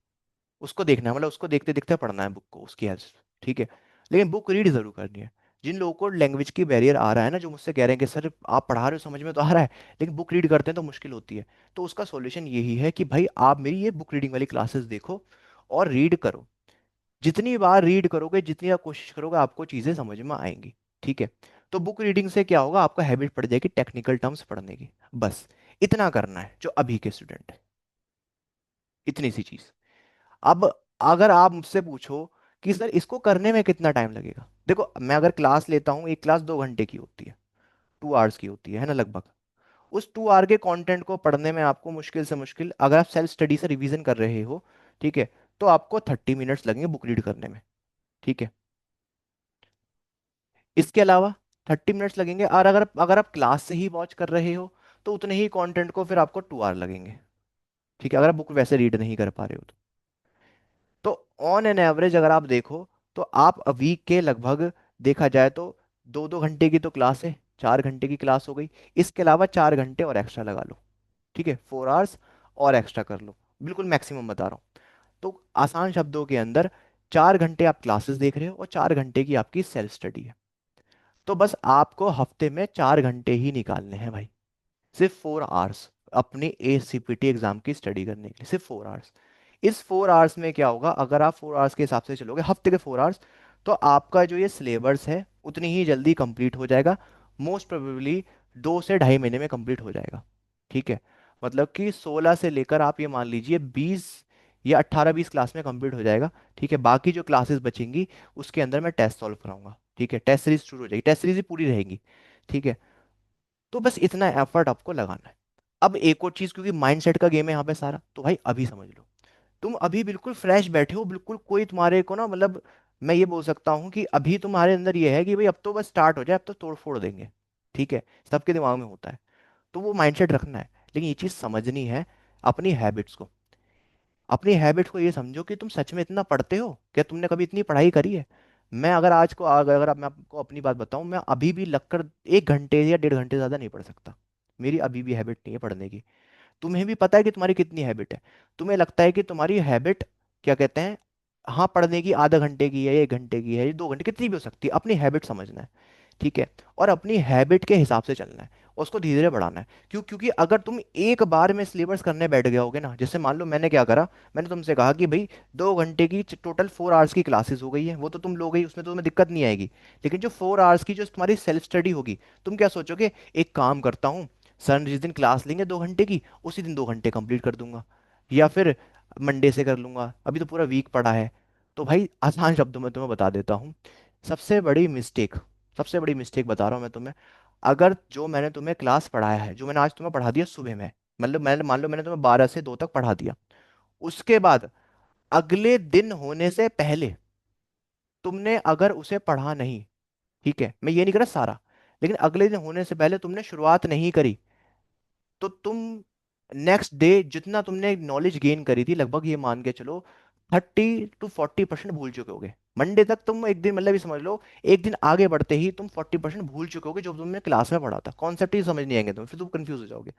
उसको देखना है, मतलब उसको देखते देखते पढ़ना है बुक को उसकी हेल्प से। ठीक है। लेकिन बुक रीड जरूर करनी है। जिन लोगों को लैंग्वेज की बैरियर आ रहा है ना, जो मुझसे कह रहे हैं कि सर आप पढ़ा रहे हो समझ में तो आ रहा है लेकिन बुक रीड करते हैं तो मुश्किल होती है, तो उसका सॉल्यूशन यही है कि भाई आप मेरी ये बुक रीडिंग वाली क्लासेस देखो और रीड करो। जितनी बार रीड करोगे, जितनी बार कोशिश करोगे, आपको चीजें समझ में आएंगी। ठीक है। तो बुक रीडिंग से क्या होगा, आपको हैबिट पड़ जाएगी टेक्निकल टर्म्स पढ़ने की। बस इतना करना है जो अभी के स्टूडेंट है, इतनी सी चीज। अब अगर आप मुझसे पूछो कि सर इसको करने में कितना टाइम लगेगा, देखो मैं अगर क्लास लेता हूँ, एक क्लास 2 घंटे की होती है, 2 आवर्स की होती है ना लगभग। उस 2 आवर के कंटेंट को पढ़ने में आपको मुश्किल से मुश्किल, अगर आप सेल्फ स्टडी से रिवीजन कर रहे हो, ठीक है, तो आपको 30 मिनट्स लगेंगे बुक रीड करने में। ठीक है। इसके अलावा 30 मिनट्स लगेंगे, और अगर अगर आप क्लास से ही वॉच कर रहे हो तो उतने ही कंटेंट को फिर आपको 2 आवर लगेंगे। ठीक है, अगर आप बुक वैसे रीड नहीं कर पा रहे हो तो ऑन एन एवरेज अगर आप देखो तो आप वीक के लगभग, देखा जाए तो 2-2 घंटे की तो क्लास है, 4 घंटे की क्लास हो गई। इसके अलावा 4 घंटे और एक्स्ट्रा लगा लो। ठीक है, 4 आवर्स और एक्स्ट्रा कर लो, बिल्कुल मैक्सिमम बता रहा हूँ। तो आसान शब्दों के अंदर 4 घंटे आप क्लासेस देख रहे हो और 4 घंटे की आपकी सेल्फ स्टडी है। तो बस आपको हफ्ते में 4 घंटे ही निकालने हैं भाई, सिर्फ 4 आवर्स अपनी ACPT एग्जाम की स्टडी करने के लिए, सिर्फ 4 आवर्स। इस 4 आवर्स में क्या होगा, अगर आप 4 आवर्स के हिसाब से चलोगे, हफ्ते के 4 आवर्स, तो आपका जो ये सिलेबस है उतनी ही जल्दी कंप्लीट हो जाएगा। मोस्ट प्रोबेबली 2 से ढाई महीने में कंप्लीट हो जाएगा। ठीक है, मतलब कि 16 से लेकर आप ये मान लीजिए 20 या 18-20 क्लास में कंप्लीट हो जाएगा। ठीक है, बाकी जो क्लासेस बचेंगी उसके अंदर मैं टेस्ट सॉल्व कराऊंगा। ठीक है, टेस्ट सीरीज शुरू हो जाएगी, टेस्ट सीरीज ही पूरी रहेगी। ठीक है, तो बस इतना एफर्ट आपको लगाना है। अब एक और चीज, क्योंकि माइंडसेट का गेम है यहाँ पे सारा, तो भाई अभी समझ लो, तुम अभी बिल्कुल फ्रेश बैठे हो, बिल्कुल कोई तुम्हारे को ना, मतलब मैं ये बोल सकता हूँ कि अभी तुम्हारे अंदर ये है कि भाई अब तो बस स्टार्ट हो जाए, अब तो तोड़ फोड़ देंगे। ठीक है, सबके दिमाग में होता है, तो वो माइंडसेट रखना है। लेकिन ये चीज समझनी है अपनी हैबिट्स को। अपनी हैबिट को ये समझो कि तुम सच में इतना पढ़ते हो, क्या तुमने कभी इतनी पढ़ाई करी है? मैं अगर आज को अगर अब मैं आपको अपनी बात बताऊं, मैं अभी भी लगकर 1 घंटे या 1.5 घंटे ज्यादा नहीं पढ़ सकता। मेरी अभी भी हैबिट नहीं है पढ़ने की। तुम्हें भी पता है कि तुम्हारी कितनी हैबिट है। तुम्हें लगता है कि तुम्हारी हैबिट, क्या कहते हैं, हाँ पढ़ने की आधा घंटे की है, 1 घंटे की है, 2 घंटे, कितनी भी हो सकती है, अपनी हैबिट समझना है। ठीक है, और अपनी हैबिट के हिसाब से चलना है, उसको धीरे धीरे बढ़ाना है। क्योंकि अगर तुम एक बार में सिलेबस करने बैठ गए होगे ना, जैसे मान लो मैंने क्या करा, मैंने तुमसे कहा कि भाई 2 घंटे की टोटल 4 आवर्स की क्लासेस हो गई है, वो तो तुम लोगे ही, उसमें तो तुम्हें दिक्कत नहीं आएगी। लेकिन जो 4 आवर्स की जो तुम्हारी सेल्फ स्टडी होगी, तुम क्या सोचोगे, एक काम करता हूँ, सर जिस दिन क्लास लेंगे 2 घंटे की, उसी दिन 2 घंटे कंप्लीट कर दूंगा, या फिर मंडे से कर लूंगा, अभी तो पूरा वीक पड़ा है। तो भाई आसान शब्दों में तुम्हें बता देता हूँ, सबसे बड़ी मिस्टेक, सबसे बड़ी मिस्टेक बता रहा हूँ मैं तुम्हें। अगर जो मैंने तुम्हें क्लास पढ़ाया है, जो मैंने आज तुम्हें पढ़ा दिया सुबह में, मतलब मैंने मान लो मैंने तुम्हें 12 से 2 तक पढ़ा दिया, उसके बाद अगले दिन होने से पहले तुमने अगर उसे पढ़ा नहीं, ठीक है, मैं ये नहीं कह रहा सारा, लेकिन अगले दिन होने से पहले तुमने शुरुआत नहीं करी, तो तुम नेक्स्ट डे जितना तुमने नॉलेज गेन करी थी, लगभग ये मान के चलो 30 to 40% भूल चुके होगे। मंडे तक तुम एक दिन, मतलब ये समझ लो, एक दिन आगे बढ़ते ही तुम 40% भूल चुके होगे जो तुमने क्लास में पढ़ा था, कॉन्सेप्ट ही समझ नहीं आएंगे तुम्हें, फिर तुम कंफ्यूज हो जाओगे।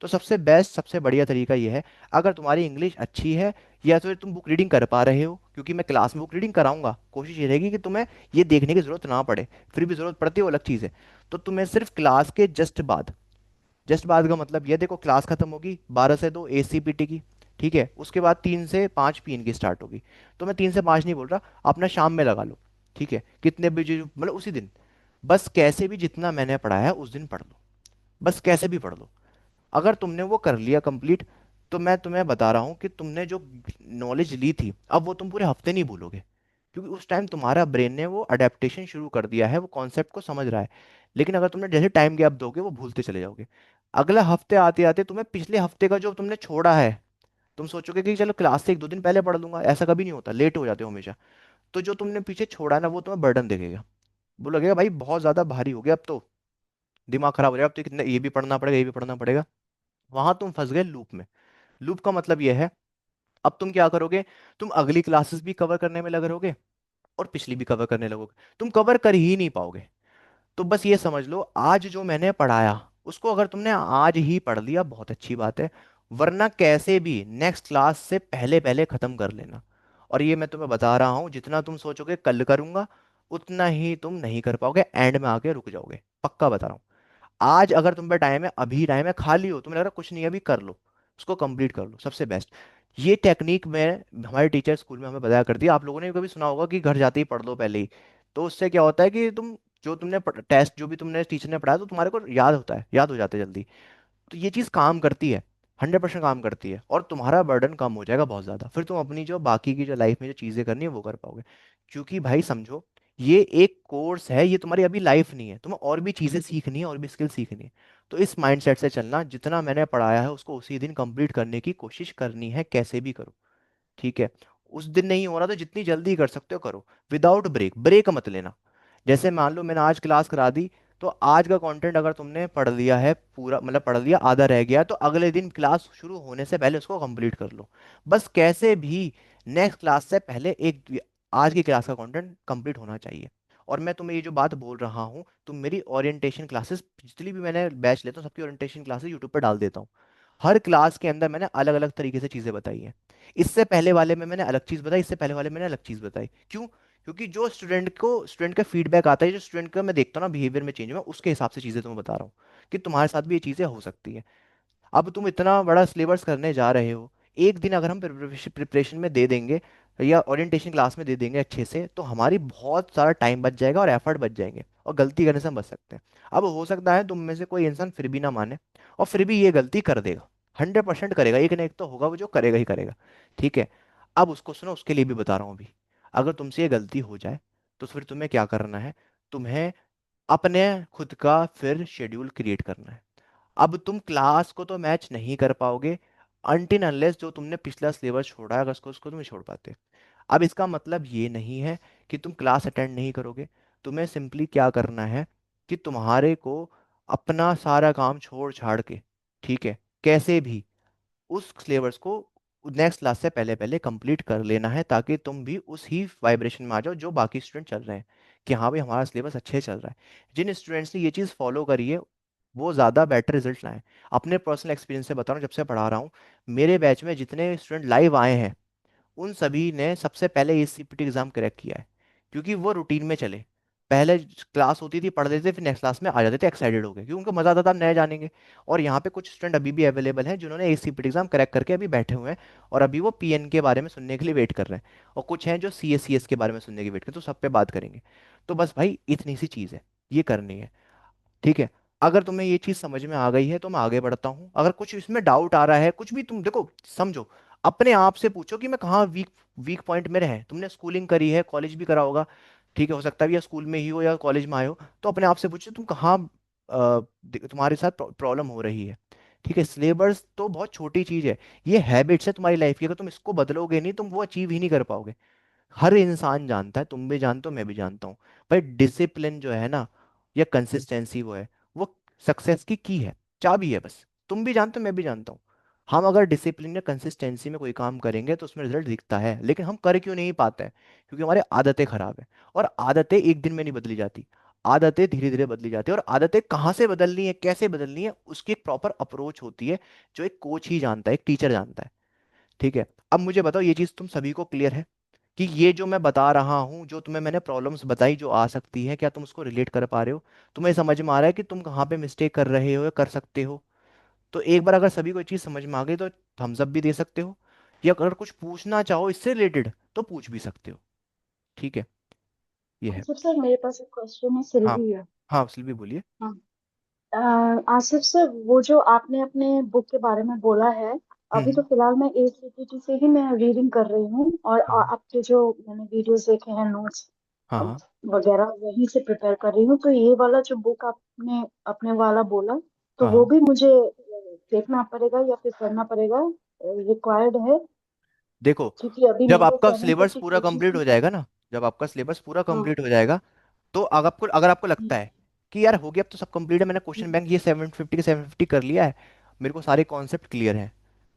तो सबसे बेस्ट, सबसे बढ़िया तरीका ये है, अगर तुम्हारी इंग्लिश अच्छी है या तो फिर तुम बुक रीडिंग कर पा रहे हो, क्योंकि मैं क्लास में बुक रीडिंग कराऊंगा, कोशिश ये रहेगी कि तुम्हें ये देखने की जरूरत ना पड़े, फिर भी जरूरत पड़ती है वो अलग चीज़ है। तो तुम्हें सिर्फ क्लास के जस्ट बाद, जस्ट बाद का मतलब ये देखो, क्लास खत्म होगी 12 से 2 ACPT की, ठीक है, उसके बाद 3 से 5 PN की स्टार्ट होगी। तो मैं 3 से 5 नहीं बोल रहा, अपना शाम में लगा लो। ठीक है, कितने बजे, मतलब उसी दिन, बस कैसे भी जितना मैंने पढ़ाया है उस दिन पढ़ लो, बस कैसे भी पढ़ लो। अगर तुमने वो कर लिया कंप्लीट, तो मैं तुम्हें बता रहा हूँ कि तुमने जो नॉलेज ली थी, अब वो तुम पूरे हफ्ते नहीं भूलोगे, क्योंकि उस टाइम तुम्हारा ब्रेन ने वो अडेप्टेशन शुरू कर दिया है, वो कॉन्सेप्ट को समझ रहा है। लेकिन अगर तुमने जैसे टाइम गैप दोगे, वो भूलते चले जाओगे। अगला हफ्ते आते आते तुम्हें पिछले हफ्ते का जो तुमने छोड़ा है, तुम सोचोगे कि चलो क्लास से 1-2 दिन पहले पढ़ लूंगा, ऐसा कभी नहीं होता, लेट हो जाते हो हमेशा। तो जो तुमने पीछे छोड़ा है ना, वो तुम्हें बर्डन दिखेगा, वो लगेगा भाई बहुत ज्यादा भारी हो गया, अब तो दिमाग खराब हो जाएगा, अब तो कितना ये भी पढ़ना पड़ेगा, ये भी पढ़ना पड़ेगा। वहां तुम फंस गए लूप में। लूप का मतलब यह है, अब तुम क्या करोगे, तुम अगली क्लासेस भी कवर करने में लगे रहोगे और पिछली भी कवर करने लगोगे, तुम कवर कर ही नहीं पाओगे। तो बस ये समझ लो, आज जो मैंने पढ़ाया उसको अगर तुमने आज ही पढ़ लिया, बहुत अच्छी बात है, वरना कैसे भी नेक्स्ट क्लास से पहले पहले खत्म कर लेना। और ये मैं तुम्हें बता रहा हूँ, जितना तुम सोचोगे कल करूंगा, उतना ही तुम नहीं कर पाओगे, एंड में आके रुक जाओगे, पक्का बता रहा हूँ। आज अगर तुम पे टाइम है, अभी टाइम है, खाली हो, तुम्हें लग रहा है कुछ नहीं है, अभी कर लो, उसको कंप्लीट कर लो, सबसे बेस्ट। ये टेक्निक में हमारे टीचर स्कूल में हमें बताया करती है, आप लोगों ने भी कभी सुना होगा कि घर जाते ही पढ़ लो पहले ही। तो उससे क्या होता है कि तुम, जो तुमने टेस्ट, जो भी तुमने टीचर ने पढ़ाया, तो तुम्हारे को याद होता है, याद हो जाते हैं जल्दी। तो ये चीज़ काम करती है, 100% काम करती है, और तुम्हारा बर्डन कम हो जाएगा बहुत ज़्यादा, फिर तुम अपनी जो बाकी की जो लाइफ में जो चीज़ें करनी है वो कर पाओगे। क्योंकि भाई समझो, ये एक कोर्स है, ये तुम्हारी अभी लाइफ नहीं है, तुम्हें और भी चीज़ें सीखनी है, और भी स्किल सीखनी है। तो इस माइंडसेट से चलना, जितना मैंने पढ़ाया है उसको उसी दिन कंप्लीट करने की कोशिश करनी है, कैसे भी करो। ठीक है, उस दिन नहीं हो रहा तो जितनी जल्दी कर सकते हो करो, विदाउट ब्रेक, ब्रेक मत लेना। जैसे मान लो मैंने आज क्लास करा दी, तो आज का कंटेंट अगर तुमने पढ़ लिया है पूरा, मतलब पढ़ लिया, आधा रह गया, तो अगले दिन क्लास शुरू होने से पहले उसको कंप्लीट कर लो। बस कैसे भी नेक्स्ट क्लास से पहले एक आज की क्लास का कंटेंट कंप्लीट होना चाहिए। और मैं तुम्हें ये जो बात बोल रहा हूँ, तुम मेरी ओरिएंटेशन क्लासेस, जितनी भी मैंने बैच लेता हूँ सबकी ओरिएंटेशन क्लासेस यूट्यूब पर डाल देता हूँ। हर क्लास के अंदर मैंने अलग अलग तरीके से चीज़ें बताई हैं। इससे पहले वाले में मैंने अलग चीज़ बताई, इससे पहले वाले में मैंने अलग चीज़ बताई। क्यों? क्योंकि जो स्टूडेंट का फीडबैक आता है, जो स्टूडेंट का मैं देखता हूँ ना बिहेवियर में चेंज हुआ, उसके हिसाब से चीज़ें तुम्हें बता रहा हूँ कि तुम्हारे साथ भी ये चीज़ें हो सकती हैं। अब तुम इतना बड़ा सिलेबस करने जा रहे हो, एक दिन अगर हम प्रिपरेशन में दे देंगे या ओरिएंटेशन क्लास में दे देंगे अच्छे से, तो हमारी बहुत सारा टाइम बच जाएगा और एफर्ट बच जाएंगे, और गलती करने से हम बच सकते हैं। अब हो सकता है तुम में से कोई इंसान फिर भी ना माने, और फिर भी ये गलती कर देगा, 100% करेगा, एक ना एक तो होगा वो जो करेगा ही करेगा। ठीक है? अब उसको सुनो, उसके लिए भी बता रहा हूँ अभी। अगर तुमसे ये गलती हो जाए, तो फिर तुम्हें क्या करना है? तुम्हें अपने खुद का फिर शेड्यूल क्रिएट करना है। अब तुम क्लास को तो मैच नहीं कर पाओगे अनटिल अनलेस जो तुमने पिछला सिलेबस छोड़ा है, अगर उसको तुम नहीं छोड़ पाते। अब इसका मतलब ये नहीं है कि तुम क्लास अटेंड नहीं करोगे। तुम्हें सिंपली क्या करना है कि तुम्हारे को अपना सारा काम छोड़ छाड़ के, ठीक है, कैसे भी उस सिलेबस को नेक्स्ट क्लास से पहले पहले कंप्लीट कर लेना है, ताकि तुम भी उस ही वाइब्रेशन में आ जाओ जो बाकी स्टूडेंट चल रहे हैं, कि हाँ भाई हमारा सिलेबस अच्छे चल रहा है। जिन स्टूडेंट्स ने ये चीज़ फॉलो करी है वो ज़्यादा बेटर रिजल्ट लाए। अपने पर्सनल एक्सपीरियंस से बता रहा हूँ, जब से पढ़ा रहा हूँ, मेरे बैच में जितने स्टूडेंट लाइव आए हैं उन सभी ने सबसे पहले एसीपीटी एग्जाम क्रैक किया है। क्योंकि वो रूटीन में चले, पहले क्लास होती थी, पढ़ लेते थे, फिर नेक्स्ट क्लास में आ जाते थे एक्साइटेड हो गए, क्योंकि उनको मजा आता था हम नए जानेंगे। और यहाँ पे कुछ स्टूडेंट अभी भी अवेलेबल हैं जिन्होंने एसीपीटी एग्जाम क्रैक करके अभी बैठे हुए हैं, और अभी वो पीएन के बारे में सुनने के लिए वेट कर रहे हैं, और कुछ हैं जो सीएस के बारे में सुनने की वेट कर रहे हैं, तो सब पे बात करेंगे। तो बस भाई इतनी सी चीज़ है, ये करनी है। ठीक है? अगर तुम्हें ये चीज समझ में आ गई है तो मैं आगे बढ़ता हूँ, अगर कुछ इसमें डाउट आ रहा है, कुछ भी तुम देखो समझो, अपने आप से पूछो कि मैं कहाँ वीक वीक पॉइंट मेरे हैं। तुमने स्कूलिंग करी है, कॉलेज भी करा होगा, ठीक है, हो सकता है भी या स्कूल में ही हो या कॉलेज में आए हो, तो अपने आप से पूछो तुम कहाँ तुम्हारे साथ प्रॉब्लम हो रही है। ठीक है? सिलेबस तो बहुत छोटी चीज है, ये हैबिट्स है तुम्हारी लाइफ की, अगर तुम इसको बदलोगे नहीं तुम वो अचीव ही नहीं कर पाओगे। हर इंसान जानता है, तुम भी जानते हो, मैं भी जानता हूँ, भाई डिसिप्लिन जो है ना, या कंसिस्टेंसी वो सक्सेस की है, चाबी है बस। तुम भी जानते हो, मैं भी जानता हूँ। हम अगर डिसिप्लिन या कंसिस्टेंसी में कोई काम करेंगे तो उसमें रिजल्ट दिखता है, लेकिन हम कर क्यों नहीं पाते हैं? क्योंकि हमारी आदतें खराब है। और आदतें एक दिन में नहीं बदली जाती, आदतें धीरे धीरे बदली जाती है, और आदतें कहाँ से बदलनी है, कैसे बदलनी है, उसकी एक प्रॉपर अप्रोच होती है, जो एक कोच ही जानता है, एक टीचर जानता है। ठीक है? अब मुझे बताओ, ये चीज़ तुम सभी को क्लियर है कि ये जो मैं बता रहा हूँ, जो तुम्हें मैंने प्रॉब्लम्स बताई जो आ सकती है, क्या तुम उसको रिलेट कर पा रहे हो? तुम्हें समझ में आ रहा है कि तुम कहाँ पे मिस्टेक कर रहे हो या कर सकते हो? तो एक बार अगर सभी को ये चीज़ समझ में आ गई तो थम्स अप भी दे सकते हो, या अगर कुछ पूछना चाहो इससे रिलेटेड तो पूछ भी सकते हो। ठीक है? ये है। आसिफ सर, मेरे पास एक क्वेश्चन है, हाँ। सिल्वी है। हाँ सिल्वी बोलिए। हाँ। आसिफ सर, वो जो आपने अपने बुक के बारे में बोला है, अभी तो हम्म। फिलहाल मैं एसीपीटी से ही मैं रीडिंग कर रही हूँ, और हाँ आपके जो मैंने वीडियोस देखे हैं, नोट्स हाँ हाँ वगैरह वहीं से प्रिपेयर कर रही हूँ। तो ये वाला जो बुक आपने अपने वाला बोला, तो हाँ वो हाँ। भी मुझे देखना पड़ेगा या फिर करना पड़ेगा, रिक्वायर्ड है? देखो, क्योंकि अभी जब मेरे आपका सिलेबस 750 पूरा पेजेस कंप्लीट में। हो जाएगा ना, जब आपका सिलेबस पूरा हाँ। कंप्लीट हो जाएगा, तो अगर आपको लगता है कि यार हो गया, अब तो सब कंप्लीट है, मैंने क्वेश्चन बैंक ये 750 के 750 कर लिया है, मेरे को सारे कॉन्सेप्ट क्लियर हैं,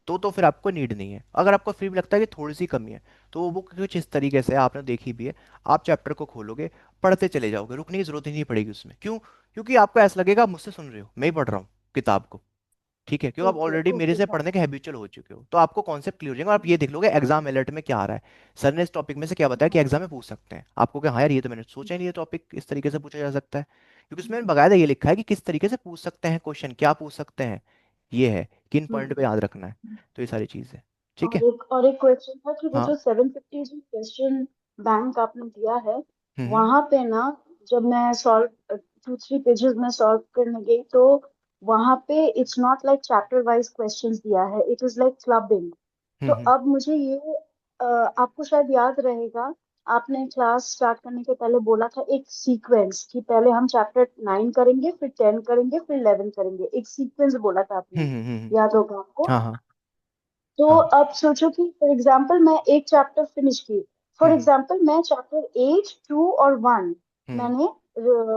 तो फिर आपको नीड नहीं है। अगर आपको फिर भी लगता है कि थोड़ी सी कमी है, तो वो बुक कुछ इस तरीके से है, आपने देखी भी है, आप चैप्टर को खोलोगे, पढ़ते चले जाओगे, रुकने की जरूरत ही नहीं पड़ेगी उसमें। क्यों? क्योंकि आपको ऐसा लगेगा आप मुझसे सुन रहे हो, मैं ही पढ़ रहा हूँ किताब को। ठीक है? क्योंकि आप ओके ऑलरेडी मेरे ओके से सर। पढ़ने के हैबिचुअल हो चुके हो, तो आपको कॉन्सेप्ट क्लियर हो जाएगा, और आप ये देख लोगे एग्जाम अलर्ट में क्या आ रहा है। सर ने इस टॉपिक में से क्या बताया कि एग्जाम में पूछ सकते हैं आपको, कि हाँ यार ये तो मैंने सोचा ही नहीं, ये टॉपिक इस तरीके से पूछा जा सकता है, क्योंकि उसमें बकायदा ये लिखा है कि किस तरीके से पूछ सकते हैं क्वेश्चन, क्या पूछ सकते हैं, ये है, किन पॉइंट पे याद रखना है। तो ये सारी चीज़ है। ठीक है? और एक क्वेश्चन था कि वो हाँ। जो 750 जो क्वेश्चन बैंक आपने दिया है, हम्म वहां पे ना, जब मैं सॉल्व 2-3 पेजेस में सॉल्व करने गई, तो वहां पे it's not like chapter wise questions दिया है, इट इज लाइक क्लबिंग। तो हम्म। अब मुझे ये आपको शायद याद रहेगा, आपने क्लास स्टार्ट करने के पहले बोला था एक सीक्वेंस, कि पहले हम चैप्टर 9 करेंगे, फिर 10 करेंगे, फिर 11 करेंगे, एक सीक्वेंस बोला था आपने। हम्म। याद होगा आपको? हाँ हाँ। तो हाँ। अब सोचो कि फॉर एग्जाम्पल मैं एक चैप्टर फिनिश की, फॉर हम्म एग्जाम्पल मैं चैप्टर 8, 2 और 1 हम्म मैंने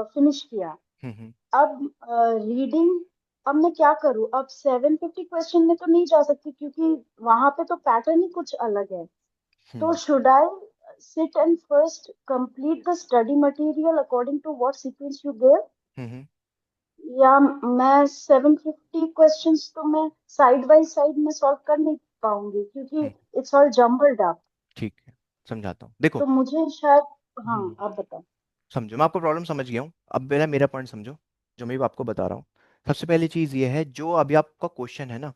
फिनिश किया। हम्म अब रीडिंग, अब मैं क्या करूं? अब 750 क्वेश्चन में तो नहीं जा सकती क्योंकि वहां पे तो पैटर्न ही कुछ अलग है। तो hmm should I sit and first complete the study material according to what sequence you give, hmm या मैं 750 क्वेश्चंस तो मैं साइड बाय साइड में सॉल्व कर नहीं पाऊंगी क्योंकि hmm, it's all jumbled up. ठीक है, समझाता हूँ, देखो। तो मुझे शायद, हाँ हम्म आप बताओ। समझो, मैं आपको प्रॉब्लम समझ गया हूँ। अब मेरा मेरा पॉइंट समझो, जो मैं भी आपको बता रहा हूँ। सबसे पहली चीज़ ये है, जो अभी आपका क्वेश्चन है ना,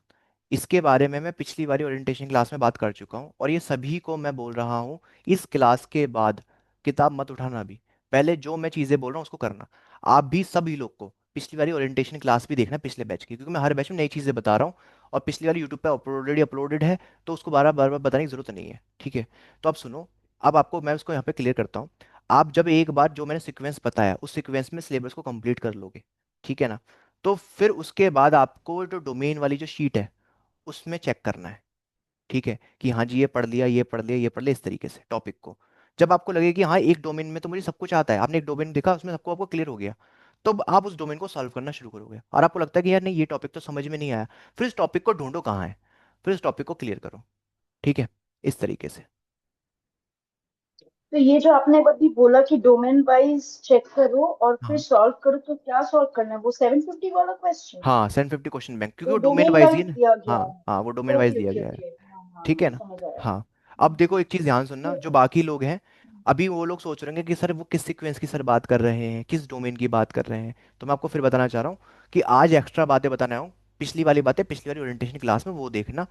इसके बारे में मैं पिछली बारी ओरिएंटेशन क्लास में बात कर चुका हूँ, और ये सभी को मैं बोल रहा हूँ। इस क्लास के बाद किताब मत उठाना अभी, पहले जो मैं चीज़ें बोल रहा हूँ उसको करना। आप भी सभी लोग को पिछली बारी ओरिएंटेशन क्लास भी देखना, पिछले बैच की, क्योंकि मैं हर बैच में नई चीज़ें बता रहा हूँ। और पिछली बार यूट्यूब पे ऑलरेडी अपलोडेड है, तो उसको बार बार बताने की जरूरत नहीं है, ठीक है। तो अब सुनो, अब आपको मैं उसको यहाँ पे क्लियर करता हूँ। आप जब एक बार जो मैंने सीक्वेंस बताया उस सीक्वेंस में सिलेबस को कंप्लीट कर लोगे, ठीक है ना, तो फिर उसके बाद आपको जो डोमेन वाली जो शीट है उसमें चेक करना है, ठीक है, कि हाँ जी ये पढ़ लिया, ये पढ़ लिया, ये पढ़ लिया, इस तरीके से टॉपिक को। जब आपको लगे कि हाँ एक डोमेन में तो मुझे सब कुछ आता है, आपने एक डोमेन देखा उसमें सबको आपको क्लियर हो गया, तो अब आप उस डोमेन को सॉल्व करना शुरू करोगे, और आपको लगता है कि यार नहीं ये टॉपिक तो समझ में नहीं आया, फिर इस टॉपिक को ढूंढो कहाँ है, फिर इस टॉपिक को क्लियर करो, ठीक है, इस तरीके से। तो ये जो आपने अभी बोला कि डोमेन वाइज चेक करो और फिर हाँ सॉल्व करो, तो क्या सॉल्व करना है? वो 750 वाला क्वेश्चन हाँ, 750 क्वेश्चन बैंक, क्योंकि वो वो डोमेन डोमेन वाइज ही वाइज है ना। दिया गया हाँ हाँ, वो डोमेन है? वाइज ओके दिया ओके गया है। ओके, हाँ हाँ ठीक है हाँ, ना। समझ आया। हाँ। अब देखो एक चीज ध्यान सुनना, तो जो बाकी लोग हैं, अभी वो लोग सोच रहे हैं कि सर वो किस सीक्वेंस की सर बात कर रहे हैं, किस डोमेन की बात कर रहे हैं। तो मैं आपको फिर बताना चाह रहा हूँ कि आज एक्स्ट्रा बातें बताना हूँ, पिछली वाली बातें पिछली वाली ओरिएंटेशन क्लास में वो देखना।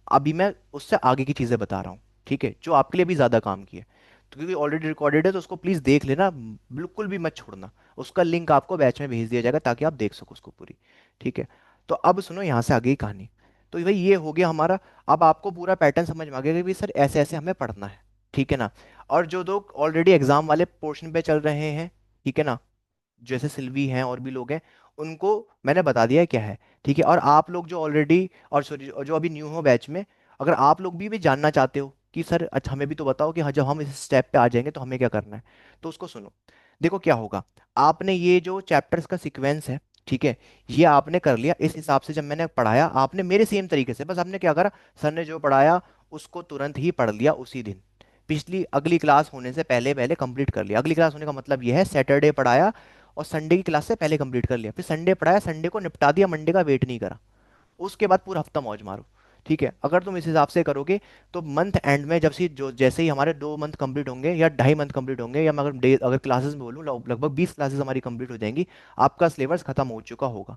अभी मैं उससे आगे की चीज़ें बता रहा हूँ, ठीक है, जो आपके लिए भी ज़्यादा काम की है। तो क्योंकि ऑलरेडी रिकॉर्डेड है तो उसको प्लीज़ देख लेना, बिल्कुल भी मत छोड़ना। उसका लिंक आपको बैच में भेज दिया जाएगा ताकि आप देख सको उसको पूरी, ठीक है। तो अब सुनो यहाँ से आगे की कहानी। तो भाई ये हो गया हमारा। अब आपको पूरा पैटर्न समझ में आ गया कि भाई सर ऐसे ऐसे हमें पढ़ना है, ठीक है ना। और जो लोग ऑलरेडी एग्जाम वाले पोर्शन पे चल रहे हैं, ठीक है ना, जैसे सिल्वी हैं और भी लोग हैं, उनको मैंने बता दिया है क्या है, ठीक है। और आप लोग जो ऑलरेडी, और सॉरी जो अभी न्यू हो बैच में, अगर आप लोग भी जानना चाहते हो कि सर अच्छा हमें भी तो बताओ कि हाँ जब हम इस स्टेप पे आ जाएंगे तो हमें क्या करना है, तो उसको सुनो। देखो क्या होगा, आपने ये जो चैप्टर्स का सीक्वेंस है, ठीक है, ये आपने कर लिया इस हिसाब से। जब मैंने पढ़ाया आपने मेरे सेम तरीके से, बस आपने क्या करा, सर ने जो पढ़ाया उसको तुरंत ही पढ़ लिया उसी दिन, पिछली अगली क्लास होने से पहले पहले कंप्लीट कर लिया। अगली क्लास होने का मतलब यह है सैटरडे पढ़ाया और संडे की क्लास से पहले कंप्लीट कर लिया, फिर संडे पढ़ाया, संडे को निपटा दिया, मंडे का वेट नहीं करा। उसके बाद पूरा हफ्ता मौज मारो, ठीक है। अगर तुम इस हिसाब से करोगे तो मंथ एंड में जब से जो जैसे ही हमारे 2 मंथ कंप्लीट होंगे या 2.5 मंथ कंप्लीट होंगे, या मैं अगर डे अगर क्लासेस में बोलूँ लगभग 20 क्लासेस हमारी कंप्लीट हो जाएंगी, आपका सिलेबस खत्म हो चुका होगा।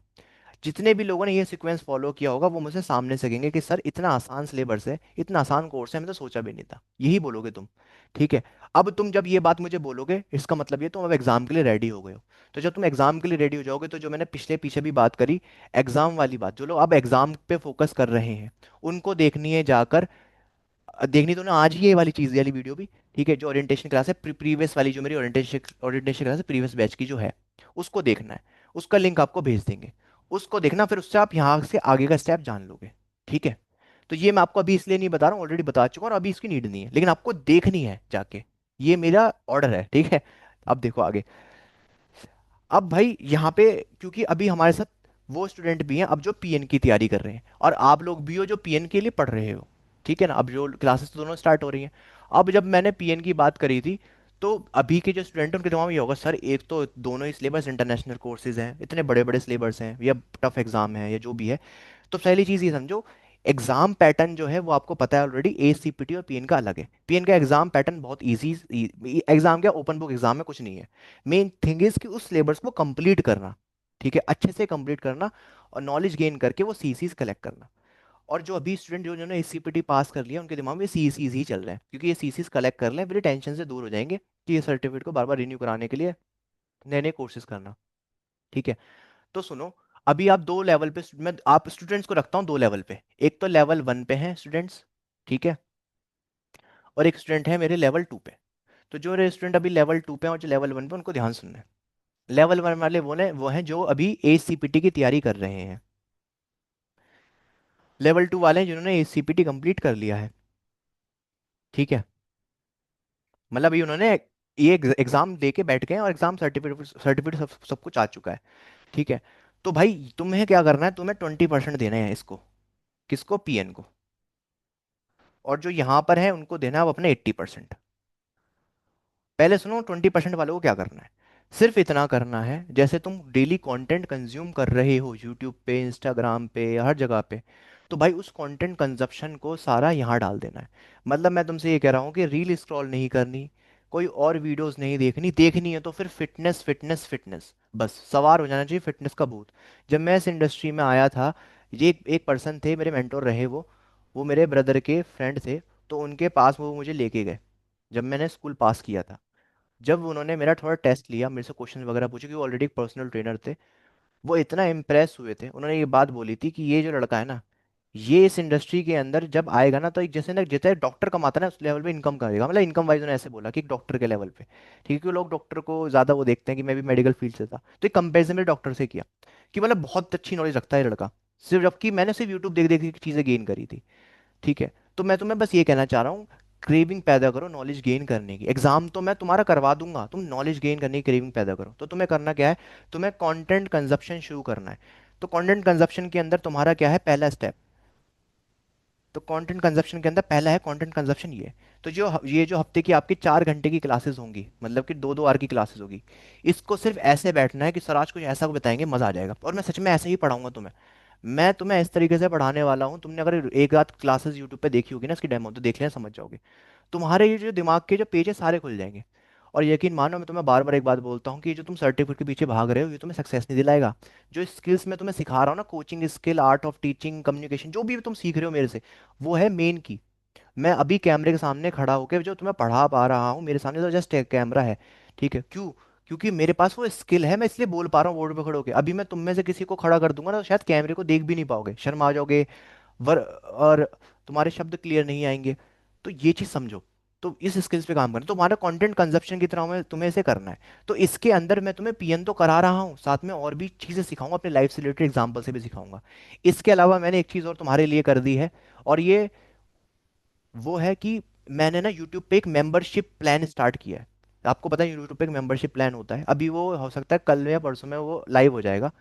जितने भी लोगों ने ये सीक्वेंस फॉलो किया होगा वो मुझसे सामने से कहेंगे कि सर इतना आसान सिलेबस है, इतना आसान कोर्स है, मैंने तो सोचा भी नहीं था, यही बोलोगे तुम, ठीक है। अब तुम जब ये बात मुझे बोलोगे इसका मतलब ये तुम अब एग्जाम के लिए रेडी हो गए हो। तो जब तुम एग्जाम के लिए रेडी हो जाओगे तो जो मैंने पिछले पीछे भी बात करी, एग्जाम वाली बात, जो लोग अब एग्जाम पे फोकस कर रहे हैं उनको देखनी है जाकर। देखनी तो ना आज ही ये वाली चीज़ वाली वीडियो भी, ठीक है, जो ओरिएंटेशन क्लास है, प्रीवियस वाली जो मेरी ओरिएंटेशन ओरिएंटेशन क्लास है प्रीवियस बैच की जो है, उसको देखना है। उसका लिंक आपको भेज देंगे, उसको देखना, फिर उससे आप यहाँ से आगे का स्टेप जान लोगे, ठीक है। तो ये मैं आपको अभी इसलिए नहीं बता रहा हूँ, ऑलरेडी बता चुका हूँ और अभी इसकी नीड नहीं है, लेकिन आपको देखनी है जाके, ये मेरा ऑर्डर है, ठीक है। अब देखो आगे। अब भाई यहाँ पे, क्योंकि अभी हमारे साथ वो स्टूडेंट भी हैं अब जो पीएन की तैयारी कर रहे हैं, और आप लोग भी हो जो पीएन के लिए पढ़ रहे हो, ठीक है ना। अब जो क्लासेस तो दोनों स्टार्ट हो रही हैं। अब जब मैंने पीएन की बात करी थी, तो अभी के जो स्टूडेंट हैं उनके दिमाग में ये होगा, सर एक तो दोनों ही सिलेबस इंटरनेशनल कोर्सेज हैं, इतने बड़े बड़े सिलेबस हैं, या टफ एग्जाम है या जो भी है। तो पहली चीज़ ये समझो, एग्जाम पैटर्न जो है वो आपको पता है ऑलरेडी, एसीपीटी और पीएन का अलग है। पीएन का एग्जाम पैटर्न बहुत इजी, एग्जाम क्या ओपन बुक एग्जाम में कुछ नहीं है। मेन थिंग इज कि उस सिलेबस को कंप्लीट करना, ठीक है, अच्छे से कंप्लीट करना, और नॉलेज गेन करके वो सीसीज कलेक्ट करना। और जो अभी स्टूडेंट जो जिन्होंने सीपीटी पास कर लिया उनके दिमाग में सीसीज ही चल रहे हैं, क्योंकि ये सीसीज कलेक्ट कर लें फिर टेंशन से दूर हो जाएंगे कि ये सर्टिफिकेट को बार बार रिन्यू कराने के लिए नए नए कोर्सेज करना, ठीक है। तो सुनो, अभी आप दो लेवल पे, मैं आप स्टूडेंट्स को रखता हूँ दो लेवल पे, एक तो लेवल 1 पे हैं स्टूडेंट्स, ठीक है, और एक स्टूडेंट है मेरे लेवल 2 पे। तो जो मेरे स्टूडेंट अभी लेवल 2 पे हैं और जो लेवल 1 पे, उनको ध्यान सुनना है। लेवल 1 वाले वो हैं जो अभी एसीपीटी की तैयारी कर रहे हैं। लेवल 2 वाले हैं जिन्होंने एसीपीटी कंप्लीट कर लिया है। ठीक है, मतलब अभी उन्होंने ये एग्जाम दे के बैठ गए हैं और एग्जाम सर्टिफिकेट सर्टिफिकेट सब कुछ आ चुका है। ठीक है, तो भाई तुम्हें क्या करना है, तुम्हें 20% देना है इसको, किसको, पीएन को। और जो यहाँ पर है उनको देना है अब अपने 80%। पहले सुनो, 20% वालों को क्या करना है। सिर्फ इतना करना है, जैसे तुम डेली कंटेंट कंज्यूम कर रहे हो यूट्यूब पे, इंस्टाग्राम पे, हर जगह पे, तो भाई उस कंटेंट कंजप्शन को सारा यहाँ डाल देना है। मतलब मैं तुमसे ये कह रहा हूँ कि रील स्क्रॉल नहीं करनी, कोई और वीडियोस नहीं देखनी, देखनी है तो फिर फिटनेस फिटनेस फिटनेस, बस सवार हो जाना चाहिए फिटनेस का भूत। जब मैं इस इंडस्ट्री में आया था, ये एक पर्सन थे मेरे मेंटोर रहे, वो मेरे ब्रदर के फ्रेंड थे। तो उनके पास वो मुझे लेके गए जब मैंने स्कूल पास किया था। जब उन्होंने मेरा थोड़ा टेस्ट लिया, मेरे से क्वेश्चन वगैरह पूछे, कि वो ऑलरेडी एक पर्सनल ट्रेनर थे, वो इतना इम्प्रेस हुए थे। उन्होंने ये बात बोली थी कि ये जो लड़का है ना, ये इस इंडस्ट्री के अंदर जब आएगा ना, तो एक जैसे ना, जैसे डॉक्टर कमाता है ना, उस लेवल पे इनकम करेगा। मतलब इनकम वाइज उन्होंने ऐसे बोला कि एक डॉक्टर के लेवल पे। ठीक है, क्योंकि लोग डॉक्टर को ज़्यादा वो देखते हैं, कि मैं भी मेडिकल फील्ड से था, तो एक कंपेरिजन में डॉक्टर से किया, कि मतलब बहुत अच्छी नॉलेज रखता है ये लड़का। सिर्फ जबकि मैंने सिर्फ यूट्यूब देख देख के चीज़ें गेन करी थी। ठीक है, तो मैं तुम्हें बस ये कहना चाह रहा हूँ, क्रेविंग पैदा करो नॉलेज गेन करने की। एग्जाम तो मैं तुम्हारा करवा दूंगा, तुम नॉलेज गेन करने की क्रेविंग पैदा करो। तो तुम्हें करना क्या है, तुम्हें कंटेंट कंजप्शन शुरू करना है। तो कंटेंट कंजप्शन के अंदर तुम्हारा क्या है, पहला स्टेप, तो कंटेंट कंजप्शन के अंदर पहला है कंटेंट कंजप्शन ये। तो ये जो हफ्ते की आपकी 4 घंटे की क्लासेस होंगी, मतलब कि 2 2 आवर की क्लासेस होगी, इसको सिर्फ ऐसे बैठना है कि सर आज कुछ ऐसा बताएंगे मजा आ जाएगा, और मैं सच में ऐसे ही पढ़ाऊंगा तुम्हें। मैं तुम्हें इस तरीके से पढ़ाने वाला हूँ, तुमने अगर एक रात क्लासेस यूट्यूब पे देखी होगी ना, इसकी डेमो तो देख लेना, समझ जाओगे। तुम्हारे ये जो दिमाग के जो पेज है सारे खुल जाएंगे। और यकीन मानो, मैं तुम्हें बार बार एक बात बोलता हूँ, कि ये जो तुम सर्टिफिकेट के पीछे भाग रहे हो, ये तुम्हें सक्सेस नहीं दिलाएगा। जो स्किल्स मैं तुम्हें सिखा रहा हूँ ना, coaching skill, art of teaching, communication, जो भी तुम सीख रहे हो मेरे से, वो है मेन की। मैं अभी कैमरे के सामने खड़ा होकर जो तुम्हें पढ़ा पा रहा हूँ, मेरे सामने तो जस्ट एक कैमरा है। ठीक है, क्यों? क्योंकि मेरे पास वो स्किल है, मैं इसलिए बोल पा रहा हूँ बोर्ड पे खड़े होकर। अभी मैं तुम में से किसी को खड़ा कर दूंगा ना, तो शायद कैमरे को देख भी नहीं पाओगे, शर्मा जाओगे, और तुम्हारे शब्द क्लियर नहीं आएंगे। तो ये चीज़ समझो। तो इस स्किल्स पे काम करना, तो हमारा कंटेंट कंजप्शन की तरह में तुम्हें इसे करना है। तो इसके अंदर मैं तुम्हें पीएन तो करा रहा हूँ, साथ में और भी चीज़ें सिखाऊंगा, अपने लाइफ से रिलेटेड एग्जाम्पल से भी सिखाऊंगा। इसके अलावा मैंने एक चीज़ और तुम्हारे लिए कर दी है, और ये वो है कि मैंने ना यूट्यूब पे एक मेंबरशिप प्लान स्टार्ट किया है। आपको पता है यूट्यूब पे एक मेंबरशिप प्लान होता है, अभी वो हो सकता है कल या परसों में वो लाइव हो जाएगा।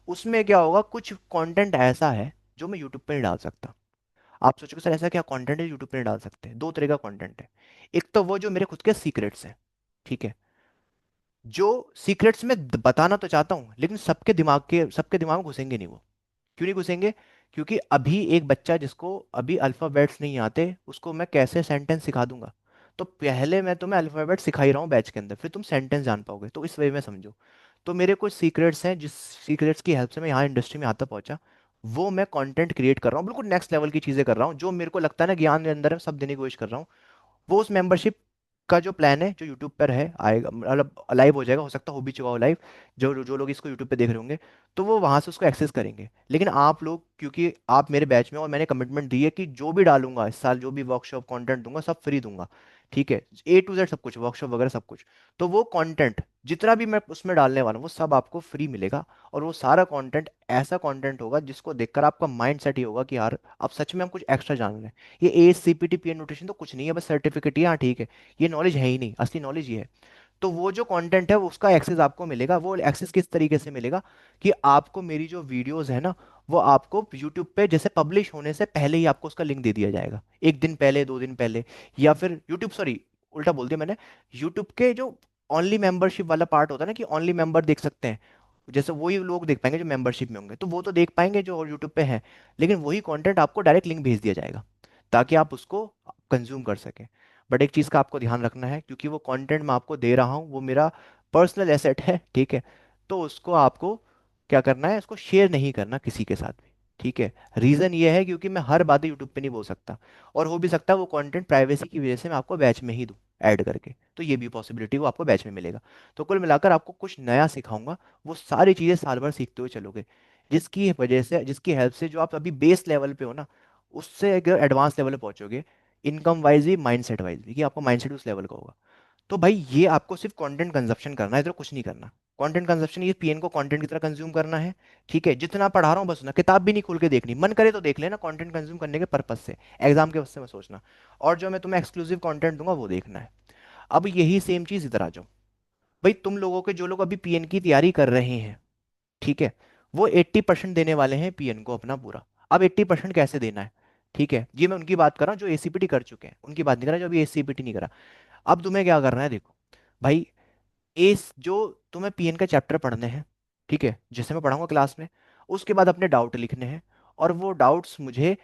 उसमें क्या होगा, कुछ कंटेंट ऐसा है जो मैं यूट्यूब पे नहीं डाल सकता। आप सोचोगे सर ऐसा क्या कंटेंट है यूट्यूब पे नहीं डाल सकते? दो तरह का कंटेंट है। एक तो वो जो मेरे खुद के सीक्रेट्स हैं, ठीक है, जो सीक्रेट्स मैं बताना तो चाहता हूँ, लेकिन सबके दिमाग में घुसेंगे नहीं वो। क्यों नहीं घुसेंगे? क्योंकि अभी एक बच्चा जिसको अभी अल्फ़ाबेट्स नहीं आते, उसको मैं कैसे सेंटेंस सिखा दूंगा? तो पहले मैं तुम्हें अल्फ़ाबेट सिखा ही रहा हूँ बैच के अंदर, फिर तुम सेंटेंस जान पाओगे, तो इस वे में समझो। तो मेरे कुछ सीक्रेट्स हैं, जिस सीक्रेट्स की हेल्प से मैं यहाँ इंडस्ट्री में आता पहुंचा, वो मैं कंटेंट क्रिएट कर रहा हूँ, बिल्कुल नेक्स्ट लेवल की चीज़ें कर रहा हूँ, जो मेरे को लगता है ना ज्ञान मेरे अंदर है, सब देने की कोशिश कर रहा हूँ। वो उस मेंबरशिप का जो प्लान है, जो यूट्यूब पर है, आएगा, मतलब लाइव हो जाएगा, हो सकता हो भी चुका हो लाइव, जो जो लोग इसको यूट्यूब पे देख रहे होंगे, तो वो वहां से उसको एक्सेस करेंगे। लेकिन आप लोग, क्योंकि आप मेरे बैच में हो और मैंने कमिटमेंट दी है कि जो भी डालूंगा इस साल, जो भी वर्कशॉप कंटेंट दूंगा, सब फ्री दूंगा। ठीक है, A to Z सब कुछ, वर्कशॉप वगैरह सब कुछ। तो वो कंटेंट जितना भी मैं उसमें डालने वाला हूँ, वो सब आपको फ्री मिलेगा। और वो सारा कंटेंट ऐसा कंटेंट होगा जिसको देखकर आपका माइंड सेट ही होगा कि यार अब सच में हम कुछ एक्स्ट्रा जान रहे हैं। ये ACPT पीएन न्यूट्रिशन तो कुछ नहीं है, बस सर्टिफिकेट ही, हाँ ठीक है, ये नॉलेज है ही नहीं, असली नॉलेज ये है। तो वो जो कंटेंट है, वो उसका एक्सेस आपको मिलेगा। वो एक्सेस किस तरीके से मिलेगा, कि आपको मेरी जो वीडियोस है ना, वो आपको यूट्यूब पे जैसे पब्लिश होने से पहले ही आपको उसका लिंक दे दिया जाएगा, एक दिन पहले, 2 दिन पहले। या फिर यूट्यूब, सॉरी, उल्टा बोल दिया मैंने। यूट्यूब के जो ओनली मेंबरशिप वाला पार्ट होता है ना, कि ओनली मेंबर देख सकते हैं, जैसे वही लोग देख पाएंगे जो मेंबरशिप में होंगे, तो वो तो देख पाएंगे जो यूट्यूब पे है। लेकिन वही कंटेंट आपको डायरेक्ट लिंक भेज दिया जाएगा, ताकि आप उसको कंज्यूम कर सकें। बट एक चीज़ का आपको ध्यान रखना है, क्योंकि वो कंटेंट मैं आपको दे रहा हूँ, वो मेरा पर्सनल एसेट है, ठीक है। तो उसको आपको क्या करना है, उसको शेयर नहीं करना किसी के साथ भी। ठीक है, रीज़न ये है क्योंकि मैं हर बात यूट्यूब पे नहीं बोल सकता, और हो भी सकता है वो कंटेंट प्राइवेसी की वजह से मैं आपको बैच में ही दूँ ऐड करके, तो ये भी पॉसिबिलिटी वो आपको बैच में मिलेगा। तो कुल मिलाकर आपको कुछ नया सिखाऊंगा, वो सारी चीज़ें साल भर सीखते हुए चलोगे, जिसकी वजह से, जिसकी हेल्प से जो आप अभी बेस लेवल पे हो ना, उससे एक एडवांस लेवल पे पहुंचोगे, इनकम वाइज भी, माइंड सेट वाइज भी, कि आपका माइंड सेट उस लेवल का होगा। तो भाई ये आपको सिर्फ कंटेंट कंजप्शन करना है, इधर कुछ नहीं करना। कंटेंट कंजप्शन, ये पीएन को कंटेंट की तरह कंज्यूम करना है। ठीक है, जितना पढ़ा रहा हूँ बस उतना, किताब भी नहीं खोल के देखनी, मन करे तो देख लेना कंटेंट कंज्यूम करने के पर्पज से, एग्जाम के वजह में सोचना। और जो मैं तुम्हें एक्सक्लूसिव कंटेंट दूंगा वो देखना है। अब यही सेम चीज इधर आ जाओ। भाई तुम लोगों के जो लोग अभी पीएन की तैयारी कर रहे हैं, ठीक है, वो 80% देने वाले हैं पीएन को अपना पूरा। अब 80% कैसे देना है? ठीक है, ये मैं उनकी बात कर रहा हूँ जो एसीपीटी कर चुके हैं, उनकी बात नहीं कर रहा जो अभी एसीपीटी नहीं करा। अब तुम्हें क्या करना है, देखो भाई, इस जो तुम्हें पीएन का चैप्टर पढ़ने हैं, ठीक है, जैसे मैं पढ़ाऊंगा क्लास में, उसके बाद अपने डाउट लिखने हैं, और वो डाउट्स मुझे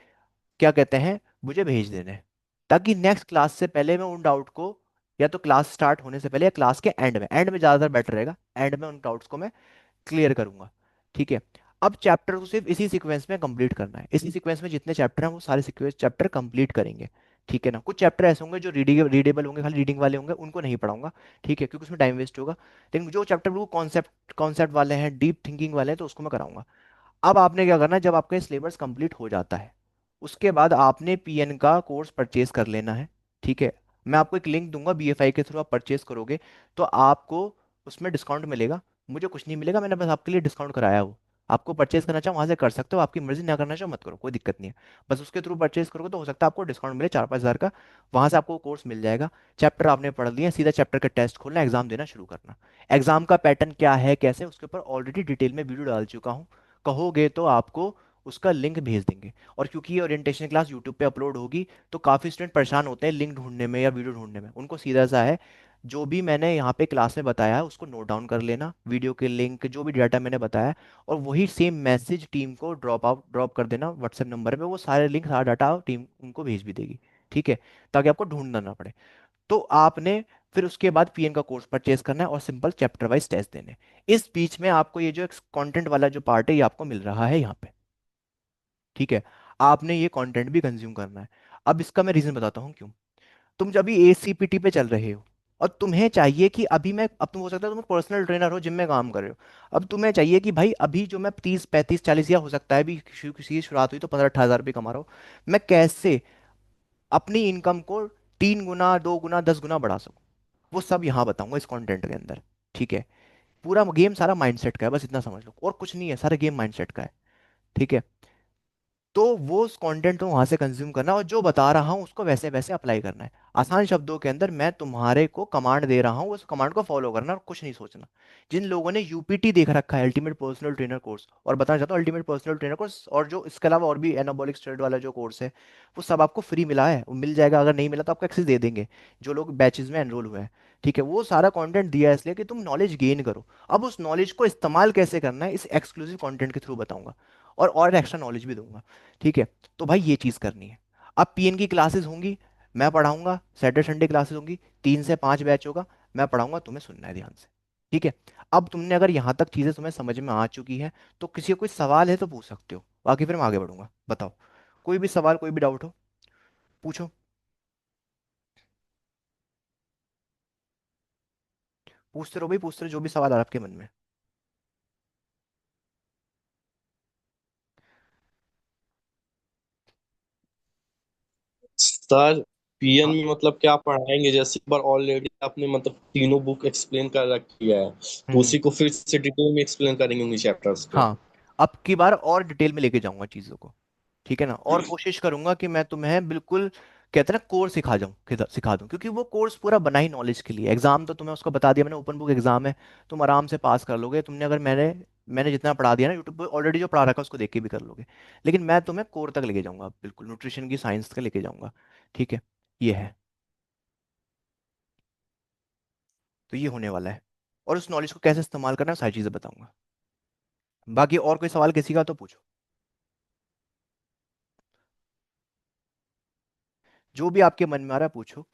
क्या कहते हैं, मुझे भेज देने हैं, ताकि नेक्स्ट क्लास से पहले मैं उन डाउट को, या तो क्लास स्टार्ट होने से पहले या क्लास के एंड में ज़्यादातर बेटर रहेगा, एंड में उन डाउट्स को मैं क्लियर करूंगा। ठीक है, अब चैप्टर को सिर्फ इसी सीक्वेंस में कंप्लीट करना है, इसी सीक्वेंस में जितने चैप्टर हैं वो सारे सीक्वेंस चैप्टर कंप्लीट करेंगे। ठीक है ना, कुछ चैप्टर ऐसे होंगे जो रीडेबल होंगे, खाली रीडिंग वाले होंगे, उनको नहीं पढ़ाऊंगा। ठीक है, क्योंकि उसमें टाइम वेस्ट होगा। लेकिन जो चैप्टर वो कॉन्सेप्ट कॉन्सेप्ट वाले हैं, डीप थिंकिंग वाले हैं, तो उसको मैं कराऊंगा। अब आपने क्या करना है, जब आपका सिलेबस कंप्लीट हो जाता है, उसके बाद आपने पीएन का कोर्स परचेज कर लेना है। ठीक है, मैं आपको एक लिंक दूंगा, बीएफआई के थ्रू आप परचेज करोगे तो आपको उसमें डिस्काउंट मिलेगा। मुझे कुछ नहीं मिलेगा, मैंने बस आपके लिए डिस्काउंट कराया हो। आपको परचेज करना चाहो वहां से कर सकते हो, आपकी मर्जी, ना करना चाहो मत करो, कोई दिक्कत नहीं है। बस उसके थ्रू परचेज करोगे तो हो सकता है आपको डिस्काउंट मिले 4-5 हज़ार का। वहां से आपको कोर्स मिल जाएगा। चैप्टर आपने पढ़ लिया, सीधा चैप्टर का टेस्ट खोलना, एग्जाम देना शुरू करना। एग्जाम का पैटर्न क्या है, कैसे, उसके ऊपर ऑलरेडी डिटेल में वीडियो डाल चुका हूँ। कहोगे तो आपको उसका लिंक भेज देंगे। और क्योंकि ये ओरिएंटेशन क्लास यूट्यूब पे अपलोड होगी, तो काफ़ी स्टूडेंट परेशान होते हैं लिंक ढूंढने में या वीडियो ढूंढने में। उनको सीधा सा है, जो भी मैंने यहाँ पे क्लास में बताया है उसको नोट डाउन कर लेना, वीडियो के लिंक जो भी डाटा मैंने बताया है, और वही सेम मैसेज टीम को ड्रॉप कर देना व्हाट्सएप नंबर पे, वो सारे लिंक सारा डाटा टीम उनको भेज भी देगी। ठीक है, ताकि आपको ढूंढना ना पड़े। तो आपने फिर उसके बाद पीएन का कोर्स परचेज करना है और सिंपल चैप्टर वाइज टेस्ट देने। इस बीच में आपको ये जो कंटेंट वाला जो पार्ट है ये आपको मिल रहा है यहाँ पे। ठीक है, आपने ये कंटेंट भी कंज्यूम करना है। अब इसका मैं रीजन बताता हूँ क्यों। तुम जब भी एसीपीटी पे चल रहे हो, और तुम्हें चाहिए कि अभी मैं, अब तुम हो सकता है तुम पर्सनल ट्रेनर हो, जिम में काम कर रहे हो, अब तुम्हें चाहिए कि भाई अभी जो मैं 30-35-40, या हो सकता है भी किसी की शुरुआत हुई तो 15-18 हज़ार रुपये कमा रहा हूँ, मैं कैसे अपनी इनकम को 3 गुना, 2 गुना, 10 गुना बढ़ा सकूं, वो सब यहाँ बताऊंगा इस कंटेंट के अंदर। ठीक है, पूरा गेम सारा माइंडसेट का है, बस इतना समझ लो, और कुछ नहीं है, सारा गेम माइंडसेट का है। ठीक है, तो वो उस कंटेंट को वहां से कंज्यूम करना, और जो बता रहा हूँ उसको वैसे वैसे अप्लाई करना है। आसान शब्दों के अंदर मैं तुम्हारे को कमांड दे रहा हूँ, उस कमांड को फॉलो करना और कुछ नहीं सोचना। जिन लोगों ने यूपीटी देख रखा है, अल्टीमेट पर्सनल ट्रेनर कोर्स, और बताना चाहता हूँ अल्टीमेट पर्सनल ट्रेनर कोर्स, और जो इसके अलावा और भी एनाबॉलिक स्टेरॉइड वाला जो कोर्स है, वो सब आपको फ्री मिला है, वो मिल जाएगा। अगर नहीं मिला तो आपको एक्सेस दे देंगे, जो लोग बैचेज में एनरोल हुए हैं। ठीक है, वो सारा कंटेंट दिया है इसलिए कि तुम नॉलेज गेन करो। अब उस नॉलेज को इस्तेमाल कैसे करना है, इस एक्सक्लूसिव कंटेंट के थ्रू बताऊंगा, और एक्स्ट्रा नॉलेज भी दूंगा। ठीक है, तो भाई ये चीज़ करनी है। अब पीएन की क्लासेस होंगी, मैं पढ़ाऊंगा, सैटरडे संडे क्लासेस होंगी, 3 से 5 बैच होगा, मैं पढ़ाऊंगा, तुम्हें सुनना है ध्यान से। ठीक है, अब तुमने अगर यहाँ तक चीज़ें तुम्हें समझ में आ चुकी हैं, तो किसी को कोई सवाल है तो पूछ सकते हो, बाकी फिर मैं आगे बढ़ूंगा। बताओ, कोई भी सवाल, कोई भी डाउट हो, पूछो। पूछते रहो भाई, पूछते रहो, जो भी सवाल आ रहा है आपके मन में। सर, पीएन हाँ। में मतलब क्या पढ़ाएंगे? जैसे एक बार ऑलरेडी आपने मतलब तीनों बुक एक्सप्लेन कर रखी है, तो हम्म। उसी को फिर से डिटेल में एक्सप्लेन करेंगे उन्हीं चैप्टर्स को। हाँ, अब की बार और डिटेल में लेके जाऊंगा चीज़ों को। ठीक है ना, और कोशिश करूंगा कि मैं तुम्हें बिल्कुल, कहते हैं ना, कोर्स सिखा जाऊं, सिखा दूं, क्योंकि वो कोर्स पूरा बना ही नॉलेज के लिए। एग्जाम तो तुम्हें उसको बता दिया मैंने, ओपन बुक एग्जाम है, तुम आराम से पास कर लोगे। तुमने अगर मैंने मैंने जितना पढ़ा दिया ना यूट्यूब पे, ऑलरेडी जो पढ़ा रखा है उसको देख के भी कर लोगे। लेकिन मैं तुम्हें कोर तक लेके जाऊंगा, बिल्कुल न्यूट्रिशन की साइंस तक लेके जाऊंगा। ठीक है, ये है, तो ये होने वाला है। और उस नॉलेज को कैसे इस्तेमाल करना है, सारी चीज़ें बताऊंगा। बाकी और कोई सवाल किसी का तो पूछो, जो भी आपके मन में आ रहा है पूछो।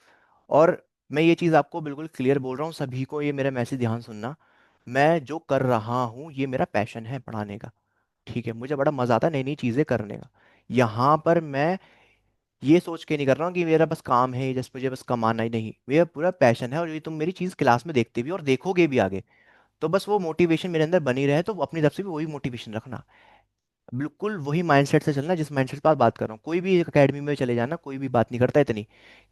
और मैं ये चीज़ आपको बिल्कुल क्लियर बोल रहा हूँ, सभी को ये मेरा मैसेज ध्यान सुनना, मैं जो कर रहा हूँ ये मेरा पैशन है पढ़ाने का। ठीक है, मुझे बड़ा मज़ा आता है नई नई चीज़ें करने का। यहाँ पर मैं ये सोच के नहीं कर रहा हूँ कि मेरा बस काम है, जस्ट मुझे बस कमाना ही, नहीं, मेरा पूरा पैशन है। और ये तुम मेरी चीज़ क्लास में देखते भी और देखोगे भी आगे, तो बस वो मोटिवेशन मेरे अंदर बनी रहे, तो अपनी तरफ से भी वही मोटिवेशन रखना। बिल्कुल वही माइंडसेट से चलना जिस माइंडसेट पर बात कर रहा हूँ। कोई भी एकेडमी में चले जाना, कोई भी बात नहीं करता इतनी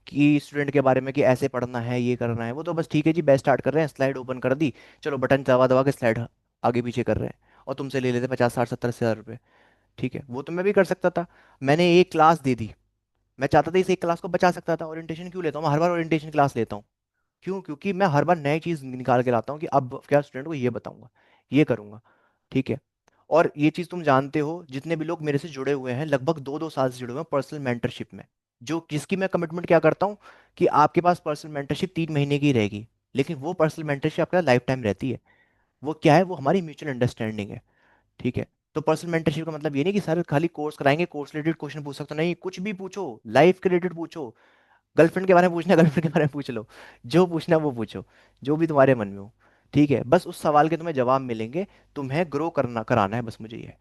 कि स्टूडेंट के बारे में कि ऐसे पढ़ना है, ये करना है। वो तो बस ठीक है जी, बैच स्टार्ट कर रहे हैं, स्लाइड ओपन कर दी, चलो बटन दबा दबा के स्लाइड आगे पीछे कर रहे हैं, और तुमसे ले लेते 50 60 70 80 हज़ार रुपये। ठीक है, वो तो मैं भी कर सकता था। मैंने एक क्लास दे दी, मैं चाहता था इस एक क्लास को बचा सकता था। ओरिएंटेशन क्यों लेता हूँ मैं हर बार ओरिएंटेशन क्लास लेता हूँ? क्यों? क्योंकि मैं हर बार नई चीज़ निकाल के लाता हूँ कि अब क्या स्टूडेंट को ये बताऊंगा, ये करूंगा। ठीक है। और ये चीज़ तुम जानते हो, जितने भी लोग मेरे से जुड़े हुए हैं, लगभग 2 2 साल से जुड़े हुए हैं पर्सनल मेंटरशिप में, जो जिसकी मैं कमिटमेंट क्या करता हूँ कि आपके पास पर्सनल मेंटरशिप 3 महीने की रहेगी, लेकिन वो पर्सनल मेंटरशिप आपका लाइफ टाइम रहती है। वो क्या है? वो हमारी म्यूचुअल अंडरस्टैंडिंग है। ठीक है। तो पर्सनल मेंटरशिप का मतलब ये नहीं कि सर खाली कोर्स कराएंगे, कोर्स रिलेटेड क्वेश्चन पूछ सकते हो, नहीं, कुछ भी पूछो, लाइफ के रिलेटेड पूछो। गर्लफ्रेंड के बारे में पूछना है, गर्लफ्रेंड के बारे में पूछ लो, जो पूछना है वो पूछो, जो भी तुम्हारे मन में हो। ठीक है, बस उस सवाल के तुम्हें जवाब मिलेंगे, तुम्हें ग्रो करना कराना है, बस मुझे ये है।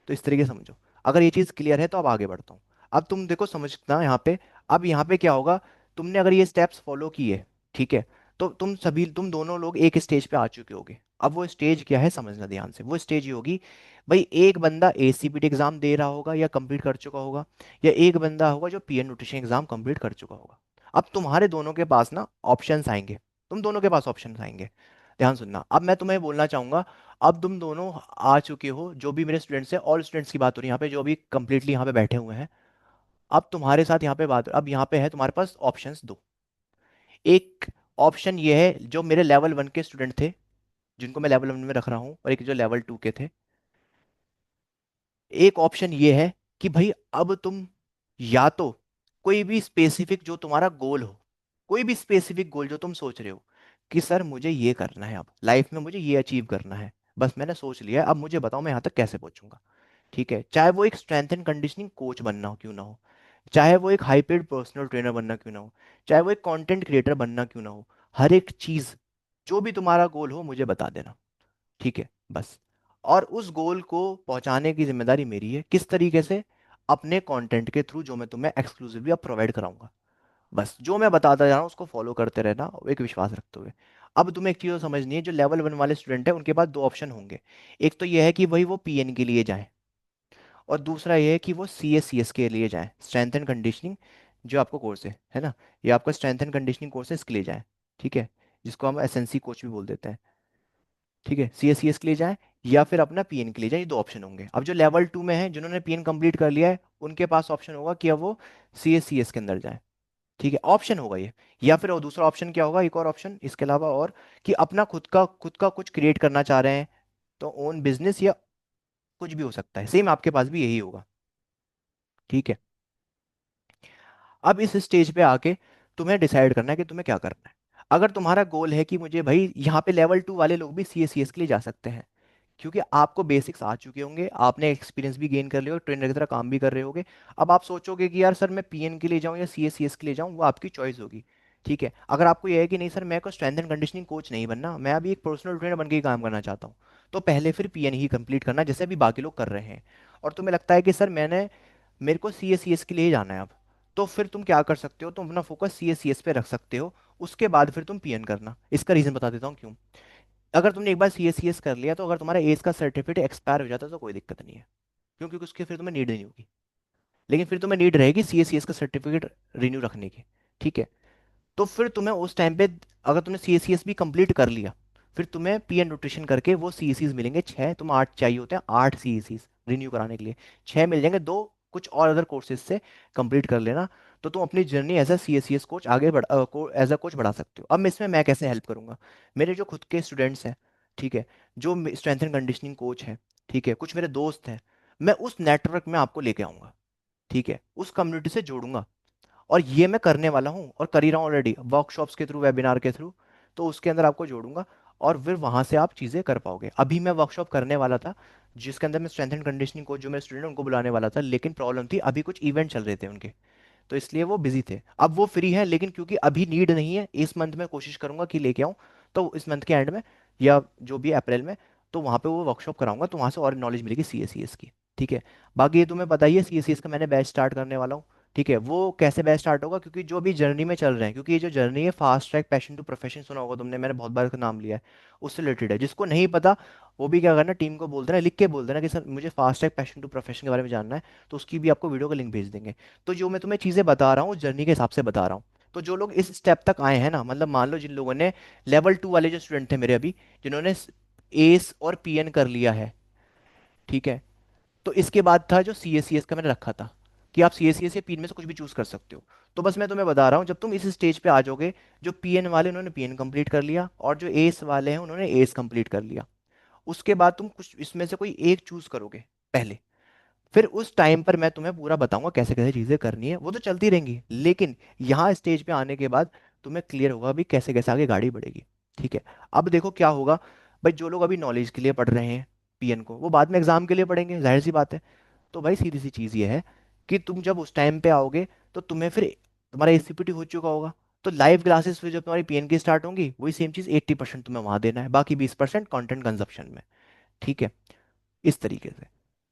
तो इस तरीके से समझो। अगर ये चीज़ क्लियर है तो अब आगे बढ़ता हूँ। अब तुम देखो समझना यहाँ पे। अब यहाँ पे क्या होगा, तुमने अगर ये स्टेप्स फॉलो किए, ठीक है, तो तुम दोनों लोग एक स्टेज पे आ चुके होगे। अब वो स्टेज क्या है समझना ध्यान से। वो स्टेज ये होगी, भाई एक बंदा एसीपीटी एग्जाम दे रहा होगा या कंप्लीट कर चुका होगा, या एक बंदा होगा जो पीएन न्यूट्रिशन एग्जाम कंप्लीट कर चुका होगा। अब तुम्हारे दोनों के पास ना ऑप्शंस आएंगे, तुम दोनों के पास ऑप्शंस आएंगे। ध्यान सुनना, अब मैं तुम्हें बोलना चाहूंगा। अब तुम दोनों आ चुके हो, जो भी मेरे स्टूडेंट्स हैं, ऑल स्टूडेंट्स की बात हो रही है यहाँ पे, जो भी कंप्लीटली यहाँ पे बैठे हुए हैं। अब तुम्हारे साथ यहाँ पे बात, अब यहाँ पे है तुम्हारे पास ऑप्शंस दो। एक ऑप्शन ये है, जो मेरे लेवल 1 के स्टूडेंट थे, जिनको मैं लेवल 1 में रख रहा हूँ, और एक जो लेवल 2 के थे। एक ऑप्शन ये है कि भाई अब तुम या तो कोई भी स्पेसिफिक जो तुम्हारा गोल हो, कोई भी स्पेसिफिक गोल जो तुम सोच रहे हो कि सर मुझे ये करना है, अब लाइफ में मुझे ये अचीव करना है, बस मैंने सोच लिया है, अब मुझे बताओ मैं यहाँ तक कैसे पहुंचूंगा। ठीक है, चाहे वो एक स्ट्रेंथ एंड कंडीशनिंग कोच बनना हो क्यों ना हो, चाहे वो एक हाई पेड पर्सनल ट्रेनर बनना क्यों ना हो, चाहे वो एक कंटेंट क्रिएटर बनना क्यों ना हो, हर एक चीज, जो भी तुम्हारा गोल हो मुझे बता देना। ठीक है, बस। और उस गोल को पहुंचाने की जिम्मेदारी मेरी है। किस तरीके से? अपने कंटेंट के थ्रू, जो मैं तुम्हें एक्सक्लूसिवली अब प्रोवाइड कराऊंगा। बस जो मैं बताता जा रहा हूँ उसको फॉलो करते रहना, एक विश्वास रखते हुए। अब तुम्हें एक चीज़ और समझनी है, जो लेवल 1 वाले स्टूडेंट है उनके पास दो ऑप्शन होंगे। एक तो यह है कि भाई वो पीएन के लिए जाएं, और दूसरा ये है कि वो सी एस के लिए जाएं, स्ट्रेंथ एंड कंडीशनिंग, जो आपको कोर्स है ना, ये आपका स्ट्रेंथ एंड कंडीशनिंग कोर्स है, इसके लिए जाएं। ठीक है, जिसको हम एसएनसी कोच भी बोल देते हैं। ठीक है, सी एस के लिए जाएं, या फिर अपना पीएन के लिए जाएं, ये दो ऑप्शन होंगे। अब जो लेवल 2 में है, जिन्होंने पीएन कंप्लीट कर लिया है, उनके पास ऑप्शन होगा कि अब वो सी एस के अंदर जाएं। ठीक है, ऑप्शन होगा ये। या फिर और दूसरा ऑप्शन क्या होगा, एक और ऑप्शन इसके अलावा, और कि अपना खुद का कुछ क्रिएट करना चाह रहे हैं, तो ओन बिजनेस या कुछ भी हो सकता है, सेम आपके पास भी यही होगा। ठीक है। अब इस स्टेज पे आके तुम्हें डिसाइड करना है कि तुम्हें क्या करना है। अगर तुम्हारा गोल है कि मुझे भाई, यहाँ पे लेवल 2 वाले लोग भी सी एस के लिए जा सकते हैं, क्योंकि आपको बेसिक्स आ चुके होंगे, आपने एक्सपीरियंस भी गेन कर लिया होगा, ट्रेनर की तरह काम भी कर रहे होगे। अब आप सोचोगे कि यार सर मैं पीएन के लिए जाऊं या सी एस के लिए जाऊं, वो आपकी चॉइस होगी। ठीक है, अगर आपको यह है कि नहीं सर मेरे को स्ट्रेंथ एंड कंडीशनिंग कोच नहीं बनना, मैं अभी एक पर्सनल ट्रेनर बन के ही काम करना चाहता हूँ, तो पहले फिर पीएन ही कंप्लीट करना, जैसे अभी बाकी लोग कर रहे हैं। और तुम्हें लगता है कि सर मेरे को सी एस के लिए ही जाना है अब, तो फिर तुम क्या कर सकते हो, तुम अपना फोकस सी एस पे रख सकते हो। उसके बाद फिर तुम पीएन करना। इसका रीजन बता देता हूँ क्यों। अगर तुमने एक बार सी एस कर लिया, तो अगर तुम्हारा एज का सर्टिफिकेट एक्सपायर हो जाता है तो कोई दिक्कत नहीं है, क्योंकि उसके फिर तुम्हें नीड नहीं होगी। लेकिन फिर तुम्हें नीड रहेगी सी एस का सर्टिफिकेट रिन्यू रखने की। ठीक है, तो फिर तुम्हें उस टाइम पे, अगर तुमने सी एस भी कंप्लीट कर लिया, फिर तुम्हें पीएन न्यूट्रिशन करके वो सी मिलेंगे 6, तुम 8 चाहिए होते हैं, 8 सी रिन्यू कराने के लिए 6 मिल जाएंगे, दो कुछ और अदर कोर्सेज से कंप्लीट कर लेना। तो तुम अपनी जर्नी एज ए कोच आगे एज अ कोच बढ़ा सकते हो। अब मैं इसमें मैं कैसे हेल्प करूंगा, मेरे जो खुद के स्टूडेंट्स हैं, ठीक है, जो स्ट्रेंथ एंड कंडीशनिंग कोच हैं, ठीक है, कुछ मेरे दोस्त हैं, मैं उस नेटवर्क में आपको लेके आऊंगा। ठीक है, उस कम्युनिटी से जोड़ूंगा। और ये मैं करने वाला हूँ और कर ही रहा हूँ ऑलरेडी, वर्कशॉप्स के थ्रू, वेबिनार के थ्रू। तो उसके अंदर आपको जोड़ूंगा, और फिर वहां से आप चीज़ें कर पाओगे। अभी मैं वर्कशॉप करने वाला था, जिसके अंदर मैं स्ट्रेंथ एंड कंडीशनिंग कोच जो मेरे स्टूडेंट उनको बुलाने वाला था, लेकिन प्रॉब्लम थी, अभी कुछ इवेंट चल रहे थे उनके, तो इसलिए वो बिजी थे। अब वो फ्री है, लेकिन क्योंकि अभी नीड नहीं है, इस मंथ में कोशिश करूंगा कि लेके आऊँ, तो इस मंथ के एंड में, या जो भी अप्रैल में, तो वहाँ पे वो वर्कशॉप कराऊंगा, तो वहाँ से और नॉलेज मिलेगी सी एस की। ठीक है, बाकी ये तुम्हें पता ही है, सी एस का मैंने बैच स्टार्ट करने वाला हूँ। ठीक है, वो कैसे बैच स्टार्ट होगा, क्योंकि जो भी जर्नी में चल रहे हैं, क्योंकि ये जो जर्नी है fast track passion to profession, सुना होगा तुमने, मैंने बहुत बार इसका नाम लिया है, उससे रिलेटेड है। जिसको नहीं पता वो भी क्या करना, टीम को बोल देना, लिख के बोल देना कि सर मुझे fast track passion to profession के बारे में जानना है, तो उसकी भी आपको वीडियो का लिंक भेज देंगे। तो जो मैं तुम्हें चीज़ें बता रहा हूँ जर्नी के हिसाब से बता रहा हूँ। तो जो लोग इस स्टेप तक आए हैं ना, मतलब मान लो जिन लोगों ने लेवल 2 वाले जो स्टूडेंट थे मेरे अभी, जिन्होंने एस और पीएन कर लिया है, ठीक है, तो इसके बाद था जो सी एस सी एस का मैंने रखा था, कि आप सी एस सी एस या पीएन में से कुछ भी चूज कर सकते हो। तो बस मैं तुम्हें बता रहा हूँ, जब तुम इस स्टेज पे आ जाओगे, जो पीएन वाले उन्होंने पीएन कंप्लीट कर लिया, और जो एस वाले हैं उन्होंने एस कंप्लीट कर लिया, उसके बाद तुम कुछ इसमें से कोई एक चूज करोगे पहले। फिर उस टाइम पर मैं तुम्हें पूरा बताऊंगा कैसे कैसे चीजें करनी है, वो तो चलती रहेंगी, लेकिन यहाँ स्टेज पे आने के बाद तुम्हें क्लियर होगा भी कैसे कैसे आगे गाड़ी बढ़ेगी। ठीक है। अब देखो क्या होगा, भाई जो लोग अभी नॉलेज के लिए पढ़ रहे हैं पीएन को, वो बाद में एग्जाम के लिए पढ़ेंगे, जाहिर सी बात है। तो भाई सीधी सी चीज़ ये है कि तुम जब उस टाइम पे आओगे, तो तुम्हें फिर तुम्हारा एसीपीटी हो चुका होगा, तो लाइव क्लासेस फिर जब तुम्हारी पीएन की स्टार्ट होंगी, वही सेम चीज़ 80% तुम्हें वहां देना है, बाकी 20% कंटेंट कंजप्शन में। ठीक है, इस तरीके से।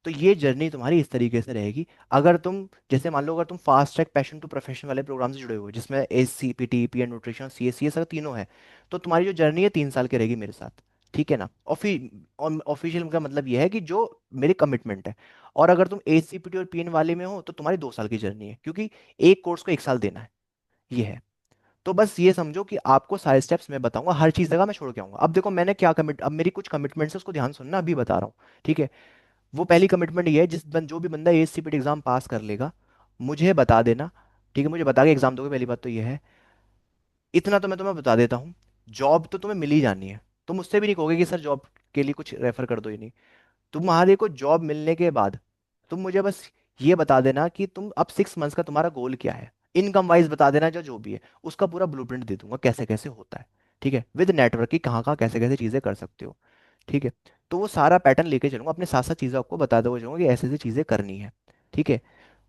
तो ये जर्नी तुम्हारी इस तरीके से रहेगी। अगर तुम जैसे मान लो, अगर तुम fast track passion to profession वाले प्रोग्राम से जुड़े हुए हो, जिसमें S C P T P N nutrition C S C अगर तीनों है, तो तुम्हारी जो जर्नी है 3 साल की रहेगी मेरे साथ। ठीक है ना। ऑफिशियल का मतलब ये है कि जो मेरी कमिटमेंट है। और अगर तुम एस सी पी टी और पी एन वाले में हो, तो तुम्हारी 2 साल की जर्नी है, क्योंकि एक कोर्स को 1 साल देना है, ये है। तो बस ये समझो कि आपको सारे स्टेप्स मैं बताऊंगा, हर चीज जगह मैं छोड़ के आऊंगा। अब देखो मैंने क्या कमिट, अब मेरी कुछ कमिटमेंट्स है, उसको ध्यान सुनना, अभी बता रहा हूँ। ठीक है। वो पहली कमिटमेंट ये है, जो भी बंदा एसीपीटी एग्जाम पास कर लेगा, मुझे बता देना। ठीक है, मुझे बता के एग्जाम दोगे, पहली बात तो ये है। इतना तो मैं तुम्हें बता देता हूँ, जॉब तो तुम्हें मिल ही जानी है। तुम मुझसे भी नहीं कहोगे कि सर जॉब के लिए कुछ रेफर कर दो, ही नहीं। तुम्हारे को जॉब मिलने के बाद तुम मुझे बस ये बता देना कि तुम अब 6 मंथ्स का तुम्हारा गोल क्या है, इनकम वाइज बता देना, जो जो भी है उसका पूरा ब्लूप्रिंट दे दूंगा कैसे कैसे होता है। ठीक है, विद नेटवर्क की कहाँ कहाँ कैसे कैसे चीज़ें कर सकते हो। ठीक है। तो वो सारा पैटर्न लेके चलूंगा, अपने साथ साथ चीज़ें आपको बता दूंगा जाऊंगा कि ऐसे ऐसे चीज़ें करनी है। ठीक है।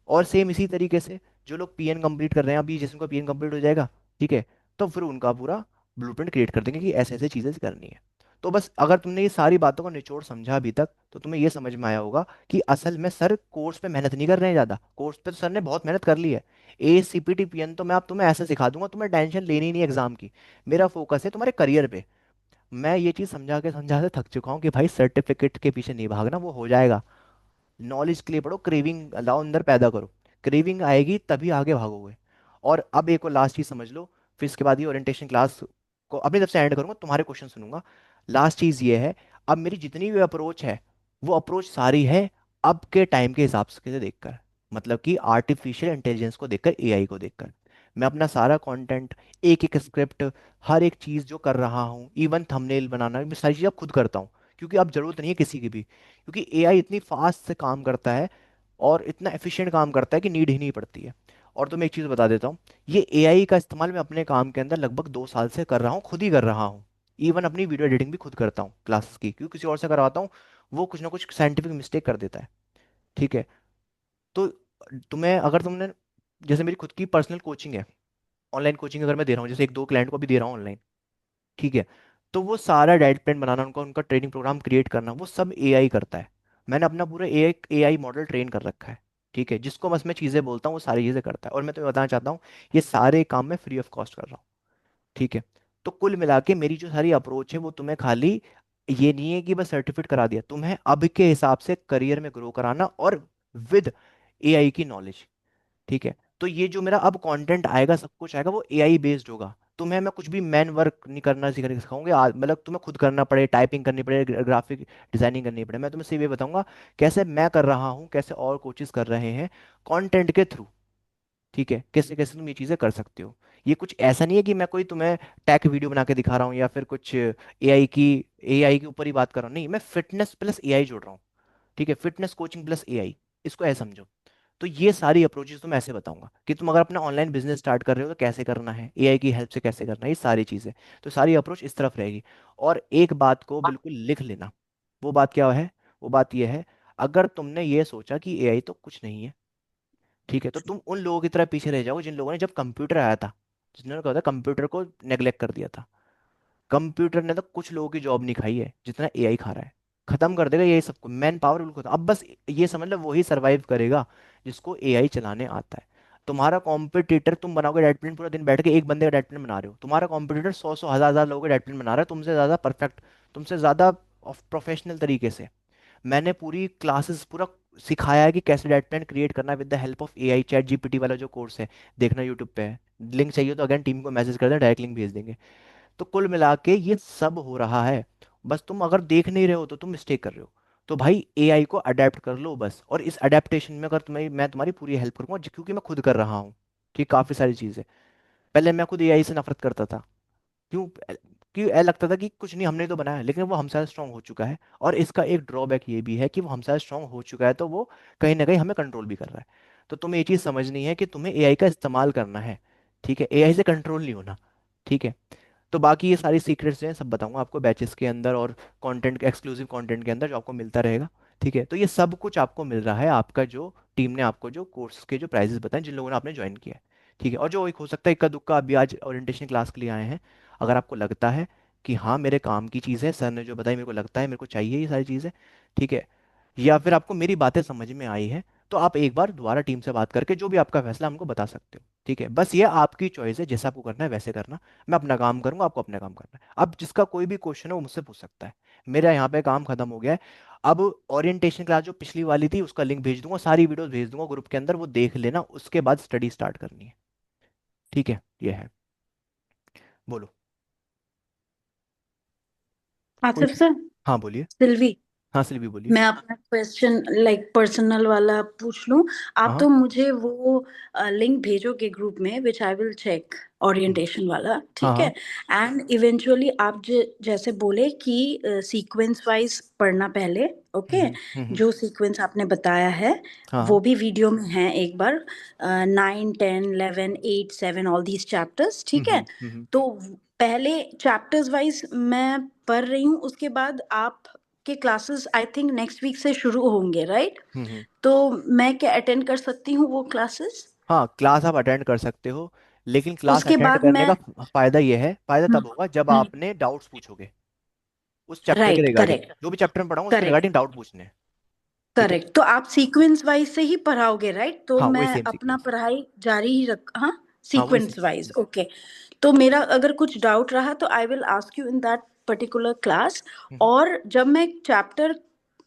और सेम इसी तरीके से जो लोग पीएन कंप्लीट कर रहे हैं अभी, जैसे उनका पीएन कंप्लीट हो जाएगा, ठीक है, तो फिर उनका पूरा ब्लूप्रिंट क्रिएट कर देंगे कि ऐसे ऐसे चीज़ें करनी है। तो बस अगर तुमने ये सारी बातों का निचोड़ समझा अभी तक, तो तुम्हें ये समझ में आया होगा कि असल में सर कोर्स पे मेहनत नहीं कर रहे हैं ज़्यादा, कोर्स पे तो सर ने बहुत मेहनत कर ली है। A C P T P N तो मैं आप तुम्हें ऐसे सिखा दूंगा, तुम्हें टेंशन लेनी ही नहीं एग्जाम की। मेरा फोकस है तुम्हारे करियर पे। मैं ये चीज़ समझा के समझा के थक चुका हूँ कि भाई सर्टिफिकेट के पीछे नहीं भागना, वो हो जाएगा। नॉलेज के लिए पढ़ो, क्रेविंग लाओ अंदर पैदा करो, क्रेविंग आएगी तभी आगे भागोगे। और अब एक और लास्ट चीज समझ लो, फिर इसके बाद ये ओरिएंटेशन क्लास को अपनी तरफ से एंड करूंगा, तुम्हारे क्वेश्चन सुनूंगा। लास्ट चीज ये है, अब मेरी जितनी भी अप्रोच है, वो अप्रोच सारी है अब के टाइम के हिसाब से देखकर, मतलब कि आर्टिफिशियल इंटेलिजेंस को देखकर, एआई को देखकर। मैं अपना सारा कंटेंट, एक एक स्क्रिप्ट, हर एक चीज जो कर रहा हूँ, इवन थंबनेल बनाना, मैं सारी चीज़ अब खुद करता हूँ, क्योंकि अब जरूरत नहीं है किसी की भी, क्योंकि एआई इतनी फास्ट से काम करता है और इतना एफिशिएंट काम करता है कि नीड ही नहीं पड़ती है। और तो मैं एक चीज़ बता देता हूँ, ये एआई का इस्तेमाल मैं अपने काम के अंदर लगभग 2 साल से कर रहा हूँ, खुद ही कर रहा हूँ। इवन अपनी वीडियो एडिटिंग भी खुद करता हूँ क्लासेस की, क्योंकि किसी और से करवाता हूँ, वो कुछ ना कुछ साइंटिफिक मिस्टेक कर देता है। ठीक है। तो तुम्हें अगर तुमने, जैसे मेरी खुद की पर्सनल कोचिंग है, ऑनलाइन कोचिंग अगर मैं दे रहा हूँ, जैसे 1-2 क्लाइंट को भी दे रहा हूँ ऑनलाइन, ठीक है, तो वो सारा डाइट प्लान बनाना, उनका उनका ट्रेनिंग प्रोग्राम क्रिएट करना, वो सब एआई करता है। मैंने अपना पूरा एआई मॉडल ट्रेन कर रखा है। ठीक है, जिसको बस मैं चीज़ें बोलता हूँ वो सारी चीज़ें करता है, और मैं तुम्हें बताना चाहता हूँ, ये सारे काम मैं फ्री ऑफ कॉस्ट कर रहा हूँ। ठीक है। तो कुल मिला के मेरी जो सारी अप्रोच है, वो तुम्हें खाली ये नहीं है कि बस सर्टिफिकेट करा दिया, तुम्हें अब के हिसाब से करियर में ग्रो कराना, और विद एआई की नॉलेज। ठीक है। तो ये जो मेरा अब कंटेंट आएगा, सब कुछ आएगा, वो एआई बेस्ड होगा। तुम्हें मैं कुछ भी मैन वर्क नहीं करना सिखाऊंगे, मतलब तुम्हें खुद करना पड़े, टाइपिंग करनी पड़े, ग्राफिक डिजाइनिंग करनी पड़े, मैं तुम्हें सिर्फ ये बताऊंगा कैसे मैं कर रहा हूँ, कैसे और कोचेस कर रहे हैं कंटेंट के थ्रू। ठीक है, कैसे कैसे तुम ये चीज़ें कर सकते हो। ये कुछ ऐसा नहीं है कि मैं कोई तुम्हें टेक वीडियो बना के दिखा रहा हूँ, या फिर कुछ एआई के ऊपर ही बात कर रहा हूँ, नहीं, मैं फिटनेस प्लस एआई जोड़ रहा हूँ। ठीक है, फिटनेस कोचिंग प्लस एआई, इसको ऐसे समझो। तो ये सारी अप्रोचेस तो मैं ऐसे बताऊंगा कि तुम अगर अपना ऑनलाइन बिजनेस स्टार्ट कर रहे हो तो कैसे करना है, एआई की हेल्प से कैसे करना है, ये सारी चीज़ें। तो सारी अप्रोच इस तरफ रहेगी। और एक बात को बिल्कुल लिख लेना, वो बात क्या है, वो बात ये है, अगर तुमने ये सोचा कि एआई तो कुछ नहीं है, ठीक है, तो तुम उन लोगों की तरह पीछे रह जाओगे जिन लोगों ने जब कंप्यूटर आया था, जिन्होंने कहा था कंप्यूटर को नेग्लेक्ट कर दिया था। कंप्यूटर ने तो कुछ लोगों की जॉब नहीं खाई है जितना एआई खा रहा है, खत्म कर देगा ये सबको, मैन पावर बिल्कुल खत्म। अब बस ये समझ लो वही सरवाइव करेगा जिसको एआई चलाने आता है। तुम्हारा कॉम्पिटिटर, तुम बनाओगे डाइट प्लान पूरा दिन बैठ के, एक बंदे का डाइट प्लान बना रहे हो, तुम्हारा कॉम्पिटिटर 100-100 हजार हजार लोगों का डाइट प्लान बना रहा है, तुमसे ज्यादा परफेक्ट, तुमसे ज्यादा प्रोफेशनल तरीके से। मैंने पूरी क्लासेस पूरा सिखाया है कि कैसे डाइट प्लान क्रिएट करना with the help of AI. Chat GPT वाला जो कोर्स है, देखना यूट्यूब पे है। लिंक चाहिए तो अगेन टीम को मैसेज कर दें, डायरेक्ट लिंक भेज देंगे। तो कुल मिला के ये सब हो रहा है। बस तुम अगर देख नहीं रहे हो तो तुम मिस्टेक कर रहे हो। तो भाई एआई को अडेप्ट कर लो बस, और इस अडेप्टेशन में अगर तुम्हें मैं तुम्हारी पूरी हेल्प करूंगा, क्योंकि मैं खुद कर रहा हूँ। ठीक, काफ़ी सारी चीज़ें। पहले मैं खुद एआई से नफरत करता था। क्यों? क्यों ऐसा लगता था कि कुछ नहीं, हमने तो बनाया, लेकिन वो हमसे स्ट्रांग हो चुका है। और इसका एक ड्रॉबैक ये भी है कि वो हमसे स्ट्रांग हो चुका है तो वो कहीं ना कहीं हमें कंट्रोल भी कर रहा है। तो तुम्हें ये चीज़ समझनी है कि तुम्हें एआई का इस्तेमाल करना है। ठीक है, एआई से कंट्रोल नहीं होना। ठीक है। तो बाकी ये सारी सीक्रेट्स जो हैं सब बताऊंगा आपको बैचेस के अंदर, और कंटेंट, एक्सक्लूसिव कंटेंट के अंदर जो आपको मिलता रहेगा। ठीक है, तो ये सब कुछ आपको मिल रहा है, आपका जो टीम ने आपको जो कोर्स के जो प्राइजेस बताए जिन लोगों ने आपने ज्वाइन किया है। ठीक है, और जो एक हो सकता है इक्का दुक्का अभी आज ओरिएंटेशन क्लास के लिए आए हैं, अगर आपको लगता है कि हाँ मेरे काम की चीज़ है, सर ने जो बताई मेरे को लगता है मेरे को चाहिए ये सारी चीज़ें। ठीक है, या फिर आपको मेरी बातें समझ में आई है, तो आप एक बार दोबारा टीम से बात करके जो भी आपका फैसला हमको बता सकते हो। ठीक है, बस ये आपकी चॉइस है, जैसा आपको करना है वैसे करना। मैं अपना काम करूंगा, आपको अपना काम करना है। अब जिसका कोई भी क्वेश्चन है वो मुझसे पूछ सकता है। मेरा यहाँ पे काम खत्म हो गया है। अब ओरिएंटेशन क्लास जो पिछली वाली थी उसका लिंक भेज दूंगा, सारी वीडियोस भेज दूंगा ग्रुप के अंदर, वो देख लेना, उसके बाद स्टडी स्टार्ट करनी है। ठीक है, ये है। बोलो। कोई। आसिफ सर, हाँ बोलिए। सिल्वी, हाँ सिल्वी बोलिए। मैं अपना क्वेश्चन लाइक पर्सनल वाला पूछ लूं? आप हाँ तो मुझे वो लिंक भेजोगे ग्रुप में, विच आई विल चेक, हाँ ओरिएंटेशन वाला, हाँ ठीक है? हाँ। एंड इवेंचुअली आप जैसे बोले कि सीक्वेंस वाइज पढ़ना पहले, ओके? हम्म। जो सीक्वेंस आपने बताया है हाँ वो हाँ। भी वीडियो में है, एक बार 9, 10, 11, 8, 7 ऑल दीज चैप्टर्स, ठीक है? तो पहले चैप्टर्स वाइज मैं पढ़ रही हूँ, उसके बाद आप के classes I think next week से शुरू होंगे, राइट? हम्म। तो मैं क्या अटेंड कर सकती हूँ वो क्लासेस? हाँ, क्लास आप अटेंड कर सकते हो, लेकिन क्लास उसके अटेंड बाद करने मैं का फायदा ये है, फायदा हम्म, तब होगा जब हम्म, आपने डाउट्स पूछोगे उस चैप्टर के राइट, रिगार्डिंग। करेक्ट, जो भी चैप्टर में पढ़ाऊँ उसके करेक्ट, रिगार्डिंग डाउट पूछने हैं। ठीक है। करेक्ट। तो आप सीक्वेंस वाइज से ही पढ़ाओगे, राइट? तो हाँ, वही मैं सेम अपना सीक्वेंस। पढ़ाई जारी ही रख, हाँ, हाँ, वही same sequence wise, sequence. Okay. तो मेरा अगर कुछ डाउट रहा तो I will ask you in that particular class. और जब मैं चैप्टर,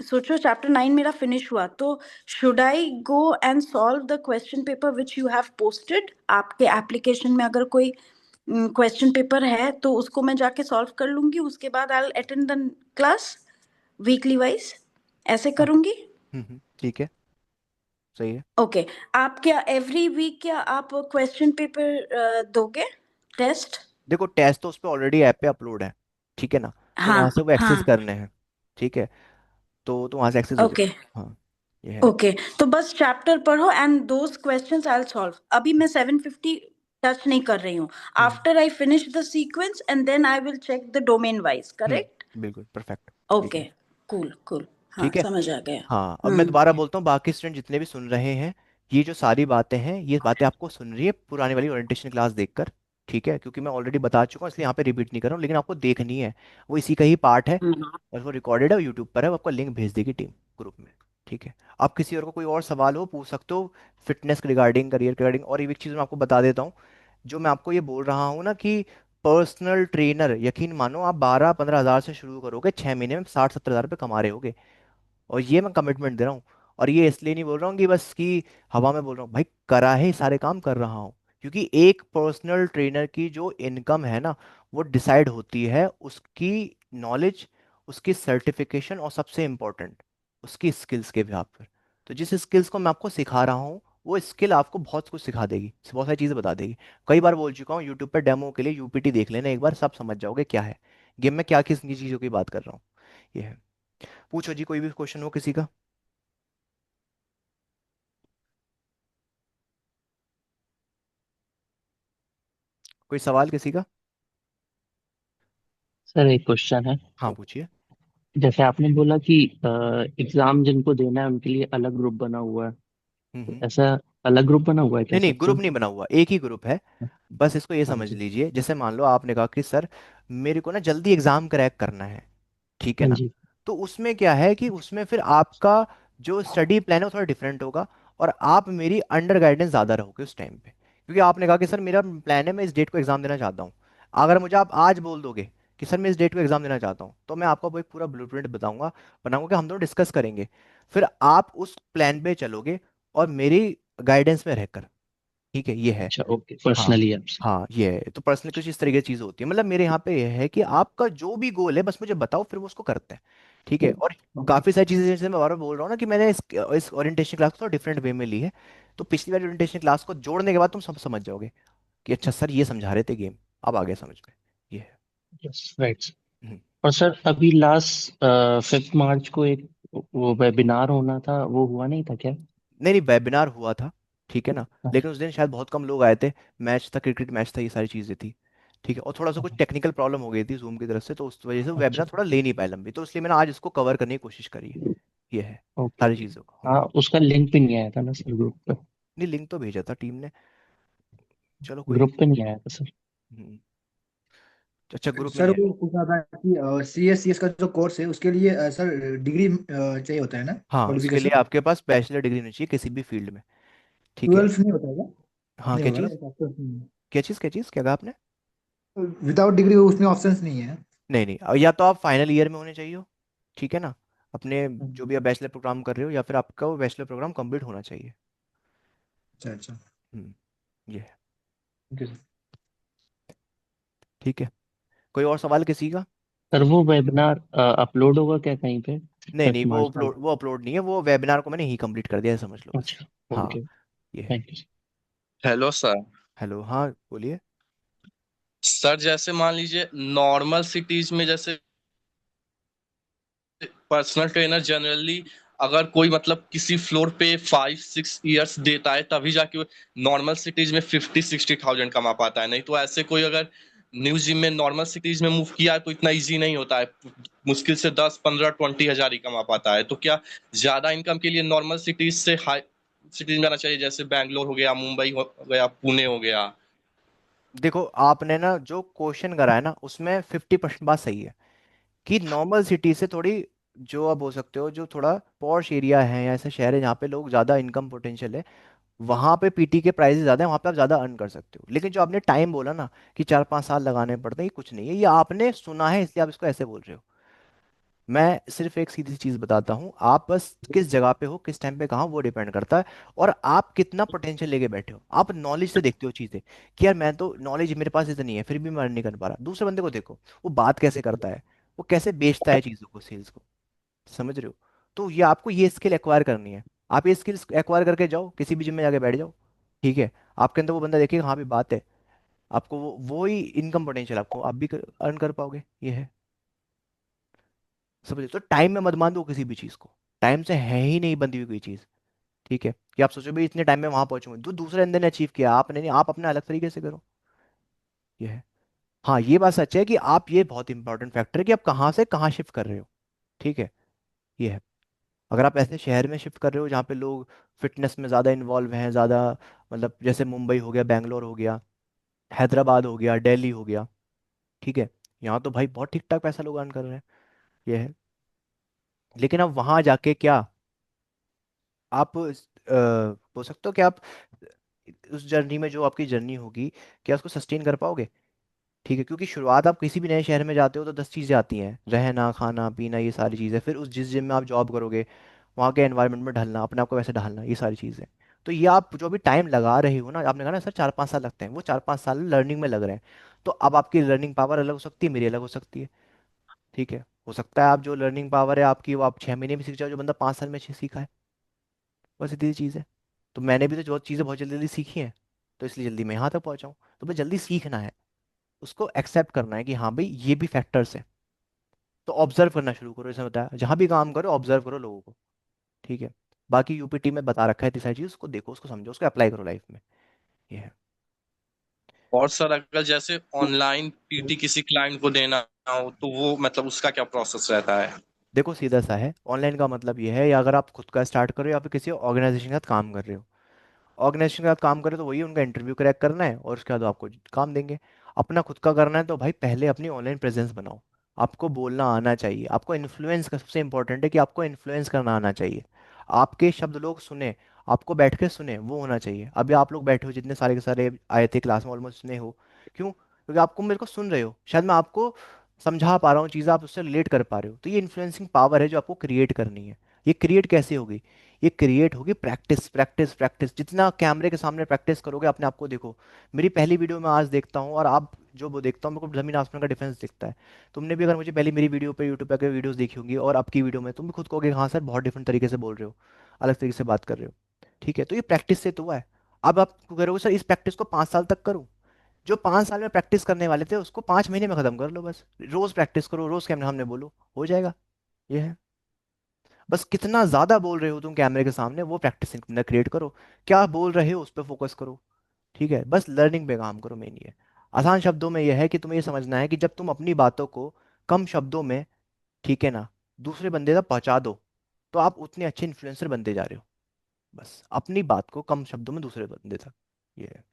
सोचो चैप्टर 9 मेरा फिनिश हुआ, तो should I go and solve the question paper which you have posted? आपके एप्लीकेशन में अगर कोई क्वेश्चन पेपर है तो उसको मैं जाके सॉल्व कर लूंगी, उसके बाद I will attend the class weekly wise, ऐसे हाँ। करूंगी? ठीक है, सही है। ओके। आप क्या एवरी वीक क्या आप क्वेश्चन पेपर दोगे, टेस्ट? देखो, टेस्ट तो उस पर ऑलरेडी ऐप पे अपलोड है। ठीक है ना, तो हाँ, वहां से वो एक्सेस हाँ, करने हैं। ठीक है, तो वहां से एक्सेस हो ओके, जाएगा। हाँ, ये है। ओके। तो बस चैप्टर पढ़ो and those questions I will solve. अभी मैं 750 टच नहीं कर रही हूँ। Hmm after I finish the sequence and then I will check the domain wise, correct? बिल्कुल परफेक्ट। ठीक ओके, है। Cool, cool. हाँ, ठीक है। समझ आ गया। हाँ, अब मैं हम्म, दोबारा बोलता हूँ, बाकी स्टूडेंट जितने भी सुन रहे हैं, ये जो सारी बातें हैं, ये बातें आपको सुन रही है पुरानी वाली ओरिएंटेशन क्लास देखकर। ठीक है, क्योंकि मैं ऑलरेडी बता चुका हूँ इसलिए यहाँ पे रिपीट नहीं कर रहा हूँ, लेकिन आपको देखनी है। वो इसी का ही पार्ट है, हम्म, और वो रिकॉर्डेड है, यूट्यूब पर है, वो आपको लिंक भेज देगी टीम ग्रुप में। ठीक है। आप किसी और को कोई और सवाल हो पूछ सकते हो, फिटनेस के रिगार्डिंग, करियर के रिगार्डिंग। और एक चीज़ मैं आपको बता देता हूँ, जो मैं आपको ये बोल रहा हूँ ना कि पर्सनल ट्रेनर, यकीन मानो आप 12-15 हज़ार से शुरू करोगे, 6 महीने में 60-70 हज़ार रुपये कमा रहे होगे। और ये मैं कमिटमेंट दे रहा हूँ। और ये इसलिए नहीं बोल रहा हूँ कि बस कि हवा में बोल रहा हूँ, भाई करा है, सारे काम कर रहा हूँ। क्योंकि एक पर्सनल ट्रेनर की जो इनकम है ना, वो डिसाइड होती है उसकी नॉलेज, उसकी सर्टिफिकेशन, और सबसे इम्पोर्टेंट उसकी स्किल्स के बिहाफ पर। तो जिस स्किल्स को मैं आपको सिखा रहा हूँ, वो स्किल आपको बहुत कुछ सिखा देगी, बहुत सारी चीज़ें बता देगी। कई बार बोल चुका हूँ, यूट्यूब पर डेमो के लिए यूपीटी देख लेना एक बार, सब समझ जाओगे क्या है गेम में, क्या किस चीज़ों की बात कर रहा हूँ। ये है। पूछो जी, कोई भी क्वेश्चन हो किसी का। कोई सवाल किसी का। सर एक क्वेश्चन है। हाँ पूछिए। जैसे आपने बोला कि एग्जाम जिनको देना है उनके लिए अलग ग्रुप बना हुआ है, तो हम्म। ऐसा अलग ग्रुप बना हुआ है क्या नहीं नहीं, सबको? ग्रुप नहीं बना हुआ, एक ही ग्रुप है। बस इसको ये हाँ समझ जी। लीजिए, जैसे मान लो आपने कहा कि सर मेरे को ना जल्दी एग्जाम क्रैक करना है। ठीक है हाँ ना, जी। तो उसमें क्या है कि उसमें फिर आपका जो स्टडी प्लान है वो थोड़ा डिफरेंट होगा, और आप मेरी अंडर गाइडेंस ज़्यादा रहोगे उस टाइम पे। क्योंकि आपने कहा कि सर मेरा प्लान है, मैं इस डेट को एग्जाम देना चाहता हूँ। अगर मुझे आप आज बोल दोगे कि सर मैं इस डेट को एग्जाम देना चाहता हूँ, तो मैं आपको वो एक पूरा ब्लूप्रिंट बताऊंगा, बनाऊंगा कि हम दोनों डिस्कस करेंगे, फिर आप उस प्लान पे चलोगे और मेरी गाइडेंस में रहकर। ठीक है, ये है। अच्छा, ओके, हाँ पर्सनली आपसे। हाँ, ये है। तो पर्सनल कुछ इस तरीके की चीज होती है, मतलब मेरे यहाँ पे ये है कि आपका जो भी गोल है बस मुझे बताओ, फिर वो उसको करते हैं। ठीक है। और ओके। काफी सारी चीजें जैसे मैं बार बार बोल रहा हूँ ना कि मैंने इस ओरिएंटेशन क्लास को डिफरेंट वे में ली है, तो पिछली बार ओरिएंटेशन क्लास को जोड़ने के बाद तुम सब समझ जाओगे कि अच्छा सर ये समझा रहे थे गेम, अब आ गया समझ में। ये है। Yes, right. हम्म। और सर अभी लास्ट 5 मार्च को एक वो वेबिनार होना था, वो हुआ नहीं था क्या? नहीं नहीं, वेबिनार हुआ था, ठीक है ना, अच्छा। लेकिन उस दिन शायद बहुत कम लोग आए थे। मैच था, क्रिकेट मैच था, ये सारी चीज़ें थी। ठीक है, और थोड़ा सा कुछ टेक्निकल प्रॉब्लम हो गई थी जूम की तरफ से, तो उस वजह से अच्छा। वेबिनार थोड़ा ले नहीं पाए लंबी, तो इसलिए मैंने आज इसको कवर करने की कोशिश करी है। ये है ओके। सारी चीज़ों को। हाँ, उसका लिंक भी नहीं आया था ना सर ग्रुप पे? नहीं, लिंक तो भेजा था टीम ने। चलो कोई ग्रुप नहीं। पे नहीं आया था सर। हम्म, अच्छा, ग्रुप में सर नहीं वो आया। पूछ रहा था कि CS का जो कोर्स है उसके लिए सर डिग्री चाहिए होता है ना, हाँ, उसके लिए क्वालिफिकेशन? आपके पास बैचलर डिग्री होनी चाहिए किसी भी फील्ड में। ठीक है। 12 नहीं होता है क्या? हाँ, नहीं क्या होगा ना, चीज़? ऑप्शन? क्या चीज़ क्या कहा आपने? विदाउट डिग्री उसमें ऑप्शंस नहीं है? नहीं नहीं, या तो आप फाइनल ईयर में होने चाहिए हो, ठीक है ना, अपने हम्म। जो भी आप बैचलर प्रोग्राम कर रहे हो, या फिर आपका वो बैचलर प्रोग्राम कंप्लीट होना चाहिए। अच्छा अच्छा। हम्म, ये है। Okay sir. ठीक है। कोई और सवाल किसी का? सर वो वेबिनार अपलोड होगा क्या कहीं पे? नहीं नहीं, फिफ्थ मार्च का। वो अपलोड नहीं है, वो वेबिनार को मैंने ही कंप्लीट कर दिया है, समझ लो बस। अच्छा। हाँ, ओके। ये है। Thank you. Hello sir. Hello, हाँ बोलिए। सर जैसे मान लीजिए नॉर्मल सिटीज में जैसे पर्सनल ट्रेनर जनरली अगर कोई मतलब किसी फ्लोर पे 5-6 इयर्स देता है तभी जाके नॉर्मल सिटीज में 50-60 थाउजेंड कमा पाता है, नहीं तो ऐसे कोई अगर न्यू जिम में नॉर्मल सिटीज में मूव किया है तो इतना इजी नहीं होता है। मुश्किल से 10-15-20 हजार ही कमा पाता है। तो क्या ज्यादा इनकम के लिए नॉर्मल सिटीज से हाई सिटीज में आना चाहिए, जैसे बैंगलोर हो गया, मुंबई हो गया, पुणे हो गया? देखो, आपने ना जो क्वेश्चन करा है ना उसमें 50% बात सही है, कि नॉर्मल सिटी से थोड़ी, जो आप बोल सकते हो जो थोड़ा पॉश एरिया है या ऐसे शहर है जहाँ पे लोग ज़्यादा इनकम पोटेंशियल है, वहाँ पे पीटी के प्राइसेस ज़्यादा है, वहाँ पे आप ज़्यादा अर्न कर सकते हो। लेकिन जो आपने टाइम बोला ना कि 4-5 साल लगाने पड़ते हैं, ये कुछ नहीं है, ये आपने सुना है इसलिए आप इसको ऐसे बोल रहे हो। मैं सिर्फ एक सीधी सी चीज बताता हूँ, आप बस किस जगह पे हो, किस टाइम पे कहाँ, वो डिपेंड करता है। और आप कितना पोटेंशियल लेके बैठे हो, आप नॉलेज से देखते हो चीजें, कि यार मैं तो नॉलेज मेरे पास इतनी है फिर भी मैं earn नहीं कर पा रहा। दूसरे बंदे को देखो, वो बात कैसे करता है, वो कैसे बेचता है चीजों को, सेल्स को। समझ रहे हो? तो ये आपको ये स्किल एक्वायर करनी है। आप ये स्किल्स एक्वायर करके जाओ, किसी भी जिम में जाके बैठ जाओ। ठीक है, आपके अंदर वो बंदा देखेगा हाँ भी बात है, आपको वो ही इनकम पोटेंशियल आपको आप भी अर्न कर पाओगे। ये है। समझे? तो टाइम में मत मान दो किसी भी चीज को, टाइम से है ही नहीं बंधी हुई कोई चीज। ठीक है, कि आप सोचो भाई इतने टाइम में वहां पहुंचूंगे, जो दूसरे बंदे ने अचीव किया आपने नहीं, आप अपने अलग तरीके से करो। ये है। हाँ, ये बात सच है कि आप, ये बहुत इंपॉर्टेंट फैक्टर है कि आप कहाँ से कहाँ शिफ्ट कर रहे हो। ठीक है, ये है। अगर आप ऐसे शहर में शिफ्ट कर रहे हो जहाँ पे लोग फिटनेस में ज़्यादा इन्वॉल्व हैं, ज़्यादा, मतलब जैसे मुंबई हो गया, बैंगलोर हो गया, हैदराबाद हो गया, दिल्ली हो गया। ठीक है, यहाँ तो भाई बहुत ठीक ठाक पैसा लोग अर्न कर रहे हैं। ये है। लेकिन अब वहाँ जाके क्या आप बोल सकते हो कि आप उस जर्नी में, जो आपकी जर्नी होगी, क्या उसको सस्टेन कर पाओगे? ठीक है, क्योंकि शुरुआत आप किसी भी नए शहर में जाते हो तो 10 चीज़ें आती हैं, रहना खाना पीना ये सारी चीज़ें, फिर उस जिस जिम में आप जॉब करोगे वहाँ के एनवायरनमेंट में ढलना, अपने आप को वैसे ढालना, ये सारी चीज़ें। तो ये आप जो भी टाइम लगा रहे हो ना, आपने कहा ना सर 4-5 साल लगते हैं, वो 4-5 साल लर्निंग में लग रहे हैं। तो अब आपकी लर्निंग पावर अलग हो सकती है, मेरी अलग हो सकती है। ठीक है, हो सकता है आप जो लर्निंग पावर है आपकी वो आप 6 महीने में सीख जाओ, जो बंदा 5 साल में सीखा है। बस सीधी सी चीज़ है। तो मैंने भी तो जो चीज़ें बहुत जल्दी जल्दी सीखी हैं, तो इसलिए जल्दी मैं यहाँ तक पहुँचा हूँ। तो बस जल्दी सीखना है, उसको एक्सेप्ट करना है कि हाँ भाई ये भी फैक्टर्स है। तो ऑब्जर्व करना शुरू करो, जैसे बताया जहाँ भी काम करो ऑब्जर्व करो लोगों को। ठीक है, बाकी यूपीटी में बता रखा है इतनी सारी चीज़, उसको देखो, उसको समझो, उसको अप्लाई करो लाइफ में। ये है। और सर अगर जैसे ऑनलाइन पीटी किसी क्लाइंट को देना हो तो वो मतलब उसका क्या प्रोसेस रहता है? देखो, सीधा सा है, ऑनलाइन का मतलब ये है, या अगर आप खुद का स्टार्ट करो या फिर किसी ऑर्गेनाइजेशन के साथ काम कर रहे हो। ऑर्गेनाइजेशन के साथ काम करें तो वही उनका इंटरव्यू क्रैक करना है और उसके बाद वो आपको काम देंगे। अपना खुद का करना है तो भाई पहले अपनी ऑनलाइन प्रेजेंस बनाओ, आपको बोलना आना चाहिए, आपको इन्फ्लुएंस का सबसे इंपॉर्टेंट है कि आपको इन्फ्लुएंस करना आना चाहिए। आपके शब्द लोग सुने, आपको बैठ के सुने, वो होना चाहिए। अभी आप लोग बैठे हो जितने सारे के सारे आए थे क्लास में, ऑलमोस्ट सुने हो। क्यों? क्योंकि आपको मेरे को सुन रहे हो, शायद मैं आपको समझा पा रहा हूँ चीज़ें, आप उससे रिलेट कर पा रहे हो, तो ये इन्फ्लुएंसिंग पावर है जो आपको क्रिएट करनी है। ये क्रिएट कैसे होगी? ये क्रिएट होगी प्रैक्टिस प्रैक्टिस प्रैक्टिस। जितना कैमरे के सामने प्रैक्टिस करोगे अपने आप को, देखो मेरी पहली वीडियो में आज देखता हूँ और आप जो वो देखता हूँ, मेरे को जमीन आसमान का डिफरेंस दिखता है। तुमने भी अगर मुझे पहले मेरी वीडियो पे यूट्यूब पे वीडियोस देखी होंगी और आपकी वीडियो में, तुम भी खुद कहोगे हाँ सर बहुत डिफरेंट तरीके से बोल रहे हो, अलग तरीके से बात कर रहे हो। ठीक है, तो ये प्रैक्टिस से तो हुआ है। अब आप करोगे सर इस प्रैक्टिस को 5 साल तक करूँ, जो 5 साल में प्रैक्टिस करने वाले थे उसको 5 महीने में खत्म कर लो बस। रोज प्रैक्टिस करो, रोज कैमरे सामने बोलो, हो जाएगा। ये है, बस कितना ज्यादा बोल रहे हो तुम कैमरे के सामने वो प्रैक्टिस क्रिएट करो। क्या बोल रहे हो उस पर फोकस करो। ठीक है, बस लर्निंग पे काम करो, मेन ये। आसान शब्दों में यह है कि तुम्हें ये समझना है कि जब तुम अपनी बातों को कम शब्दों में, ठीक है ना, दूसरे बंदे तक पहुंचा दो, तो आप उतने अच्छे इन्फ्लुएंसर बनते जा रहे हो। बस अपनी बात को कम शब्दों में दूसरे बंदे तक, ये है।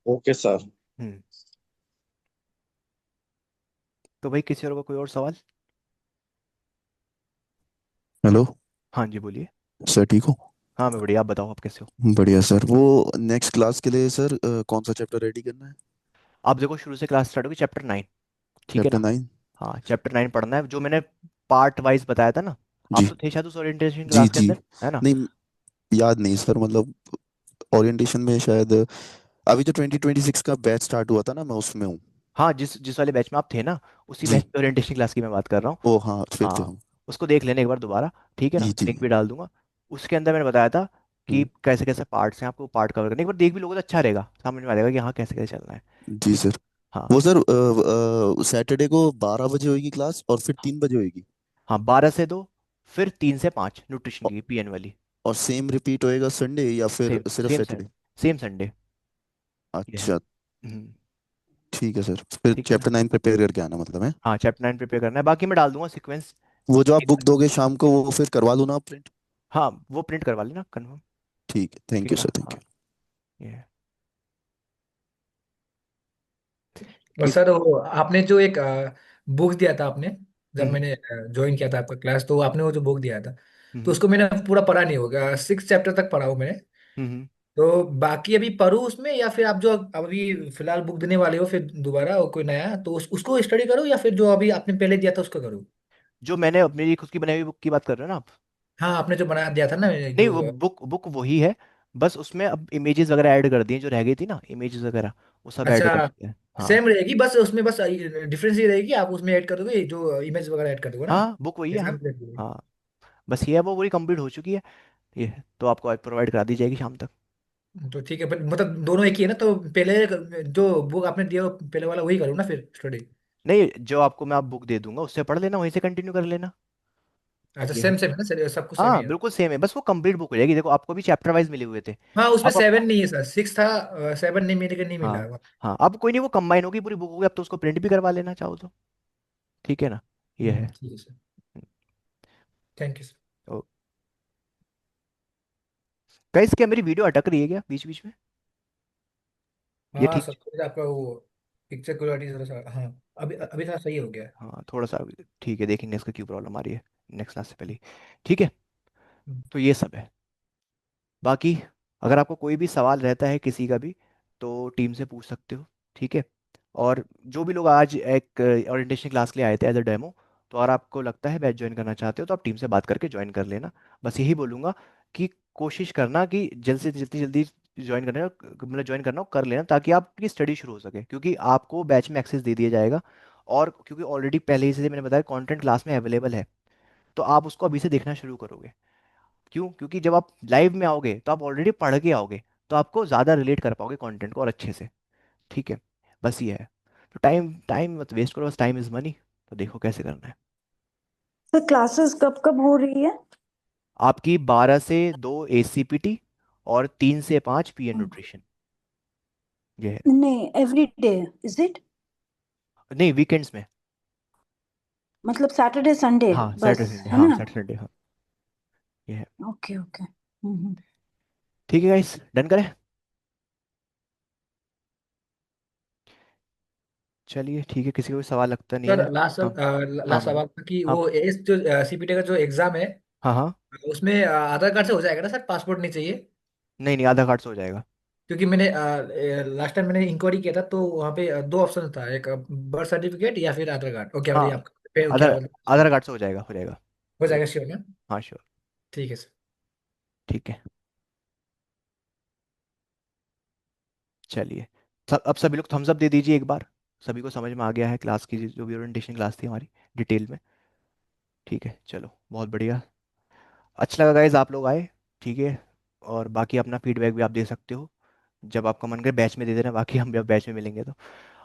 Okay sir. हम्म। तो भाई किसी और को कोई और सवाल? हेलो। हाँ जी बोलिए। सर ठीक हो? हाँ मैं बढ़िया, आप बताओ आप कैसे हो? बढ़िया सर। वो नेक्स्ट क्लास के लिए सर कौन सा चैप्टर रेडी करना है? आप देखो शुरू से क्लास स्टार्ट होगी चैप्टर 9, ठीक है चैप्टर ना? 9। हाँ चैप्टर 9 पढ़ना है, जो मैंने पार्ट वाइज बताया था ना। आप जी तो थे शायद उस ओरिएंटेशन जी क्लास के जी। अंदर, है ना? नहीं, याद नहीं सर, मतलब ओरिएंटेशन में शायद अभी जो 2026 का बैच स्टार्ट हुआ था ना, मैं उसमें हूँ। हाँ, जिस जिस वाले बैच में आप थे ना, उसी जी। बैच की ओरिएंटेशन क्लास की मैं बात कर रहा हूँ। ओ हाँ, फिर तो हाँ, हम। उसको देख लेना एक बार दोबारा, ठीक है जी ना, जी। लिंक भी डाल दूंगा। उसके अंदर मैंने बताया था कि हम्म। कैसे कैसे पार्ट्स हैं, आपको पार्ट कवर करने, एक बार देख भी लोगे तो अच्छा रहेगा, समझ में आ जाएगा कि हाँ कैसे कैसे चलना है। जी ठीक है। सर। हाँ। वो सर सैटरडे को 12 बजे होगी क्लास और फिर 3 बजे होगी। हाँ 12 से 2, फिर 3 से 5 न्यूट्रिशन औ- की पीएन वाली। और सेम रिपीट होएगा संडे या फिर सेम सिर्फ सेम सैटरडे? Same Sunday. ये है। अच्छा। हम्म। ठीक है सर, फिर ठीक है ना? चैप्टर 9 प्रिपेयर करके आना मतलब है। हाँ चैप्टर 9 प्रिपेयर करना है, बाकी मैं डाल दूंगा सीक्वेंस। वो जो आप बुक दोगे शाम को वो फिर करवा लूँ ना आप प्रिंट? हाँ वो प्रिंट करवा लेना कन्फर्म। ठीक है, ठीक थैंक है यू ना? सर, थैंक हाँ यू। ये है। और किस? सर वो आपने जो एक बुक दिया था आपने, जब हम्म मैंने ज्वाइन किया था आपका क्लास, तो आपने वो जो बुक दिया था तो हम्म उसको मैंने पूरा पढ़ा नहीं होगा, 6 चैप्टर तक पढ़ा हूँ मैंने। हम्म। तो बाकी अभी पढूं उसमें, या फिर आप जो अभी फिलहाल बुक देने वाले हो फिर दोबारा और कोई नया, तो उसको स्टडी करूँ या फिर जो अभी आपने पहले दिया था उसको करूँ? जो मैंने मेरी खुद की बनाई हुई बुक की बात कर रहे हो ना आप? हाँ, आपने जो बना दिया था ना नहीं वो जो। बुक बुक वही है, बस उसमें अब इमेजेस वगैरह ऐड कर दिए, जो रह गई थी ना इमेजेस वगैरह, वो सब ऐड कर अच्छा, दिया है। हाँ। सेम रहेगी, बस उसमें बस डिफरेंस ये रहेगी, आप उसमें ऐड कर दोगे जो इमेज वगैरह ऐड कर दोगे ना, हाँ बुक वही है, जैसे हाँ। आप देख लोगे। हाँ बस ये है, वो पूरी कंप्लीट हो चुकी है। ये है, तो आपको प्रोवाइड करा दी जाएगी शाम तक। तो ठीक है, मतलब दोनों एक ही है ना, तो पहले जो बुक आपने दिया वो पहले वाला वही करूँ ना फिर स्टडी? नहीं, जो आपको मैं आप बुक दे दूंगा उससे पढ़ लेना, वहीं से कंटिन्यू कर लेना। अच्छा, ये है। सेम सेम है ना सर, सब कुछ सेम ही हाँ है? बिल्कुल सेम है, बस वो कंप्लीट बुक हो जाएगी, देखो आपको भी चैप्टर वाइज मिले हुए थे। हाँ, उसमें अब 7 नहीं है सर, 6 था, 7 नहीं मेरे को नहीं मिला हाँ हुआ। हाँ, अब कोई नहीं, वो कंबाइन होगी पूरी बुक होगी, अब तो उसको प्रिंट भी करवा लेना चाहो तो। ठीक है ना? ये है। ठीक है sir, thank you sir. Oh, guys क्या मेरी वीडियो अटक रही है क्या बीच बीच में? ये हाँ ठीक? सर, थोड़ा आपका वो पिक्चर क्वालिटी थोड़ा सा, हाँ अभी अभी थोड़ा सही हो गया है। हाँ थोड़ा सा। ठीक है, देखेंगे इसका क्यों प्रॉब्लम आ रही है नेक्स्ट क्लास से पहले ही। ठीक है, हम्म, तो ये सब है। बाकी अगर आपको कोई भी सवाल रहता है किसी का भी, तो टीम से पूछ सकते हो। ठीक है। और जो भी लोग आज एक ओरिएंटेशन क्लास के लिए आए थे एज अ डेमो, तो अगर आपको लगता है बैच ज्वाइन करना चाहते हो तो आप टीम से बात करके ज्वाइन कर लेना। बस यही बोलूँगा कि कोशिश करना कि जल्द से जितनी जल्दी ज्वाइन करना मतलब ज्वाइन करना हो कर लेना, ताकि आपकी स्टडी शुरू हो सके, क्योंकि आपको बैच में एक्सेस दे दिया जाएगा। और क्योंकि ऑलरेडी पहले ही से मैंने बताया कंटेंट क्लास में अवेलेबल है, तो आप उसको अभी से देखना शुरू करोगे। क्यों? क्योंकि जब आप लाइव में आओगे तो आप ऑलरेडी पढ़ के आओगे, तो आपको ज़्यादा रिलेट कर पाओगे कंटेंट को और अच्छे से। ठीक है, बस ये है। तो टाइम टाइम मत वेस्ट करो, बस टाइम इज़ मनी। तो देखो कैसे करना है। तो क्लासेस कब कब हो रही है? आपकी 12 से 2 ACPT और 3 से 5 पीएन न्यूट्रिशन। ये है। नहीं, एवरी डे इज इट? नहीं, वीकेंड्स में। मतलब सैटरडे संडे हाँ बस, सैटरडे संडे, है हाँ ना? सैटरडे संडे, हाँ। ये है। Okay okay. ठीक है गाइस, डन करें? चलिए ठीक है, किसी को भी सवाल लगता नहीं है। सर लास्ट हाँ हाँ लास्ट बोलो। सवाल था कि हाँ वो एस जो सीपीटी का जो एग्जाम है, हाँ हाँ। उसमें आधार कार्ड से हो जाएगा ना सर, पासपोर्ट नहीं चाहिए? नहीं नहीं, आधार कार्ड से हो जाएगा। क्योंकि मैंने लास्ट टाइम मैंने इंक्वायरी किया था, तो वहाँ पे दो ऑप्शन था, एक बर्थ सर्टिफिकेट या फिर आधार कार्ड। ओके, हाँ, बताइए आप क्या आधार बोलते। आधार कार्ड से हो जाएगा, हो जाएगा। हो कोई, जाएगा श्योर ना? हाँ श्योर। ठीक है सर। ठीक है, चलिए। सब अब सभी लोग थम्स अप दे दीजिए एक बार। सभी को समझ में आ गया है क्लास की, जो भी ओरिएंटेशन क्लास थी हमारी, डिटेल में। ठीक है, चलो बहुत बढ़िया। अच्छा लगा गाइज आप लोग आए। ठीक है, और बाकी अपना फीडबैक भी आप दे सकते हो, जब आपका मन करे बैच में दे देना, बाकी हम जब बैच में मिलेंगे तो।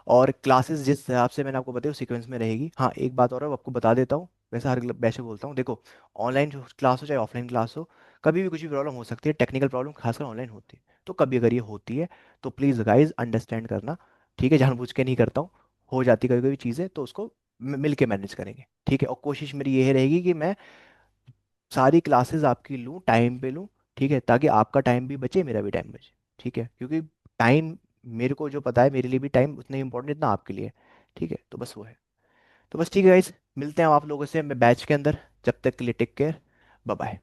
और क्लासेस जिस हिसाब से मैंने आपको बताया उस सीक्वेंस में रहेगी। हाँ, एक बात और है, वो आपको बता देता हूँ, वैसे हर बैच में बोलता हूँ, देखो, ऑनलाइन क्लास हो चाहे ऑफलाइन क्लास हो, कभी भी कुछ भी प्रॉब्लम हो सकती है, टेक्निकल प्रॉब्लम खासकर ऑनलाइन होती है। तो कभी अगर ये होती है तो प्लीज़ गाइज अंडरस्टैंड करना। ठीक है, जानबूझ के नहीं करता हूँ, हो जाती कभी कभी चीज़ें, तो उसको मिल के मैनेज करेंगे। ठीक है, और कोशिश मेरी ये रहेगी कि मैं सारी क्लासेस आपकी लूँ, टाइम पे लूँ। ठीक है, ताकि आपका टाइम भी बचे, मेरा भी टाइम बचे। ठीक है, क्योंकि टाइम, मेरे को जो पता है, मेरे लिए भी टाइम उतना ही इंपॉर्टेंट जितना आपके लिए है। ठीक है, तो बस वो है। तो बस ठीक है गाइस, मिलते हैं आप लोगों से मैं बैच के अंदर। जब तक के लिए टेक केयर, बाय बाय।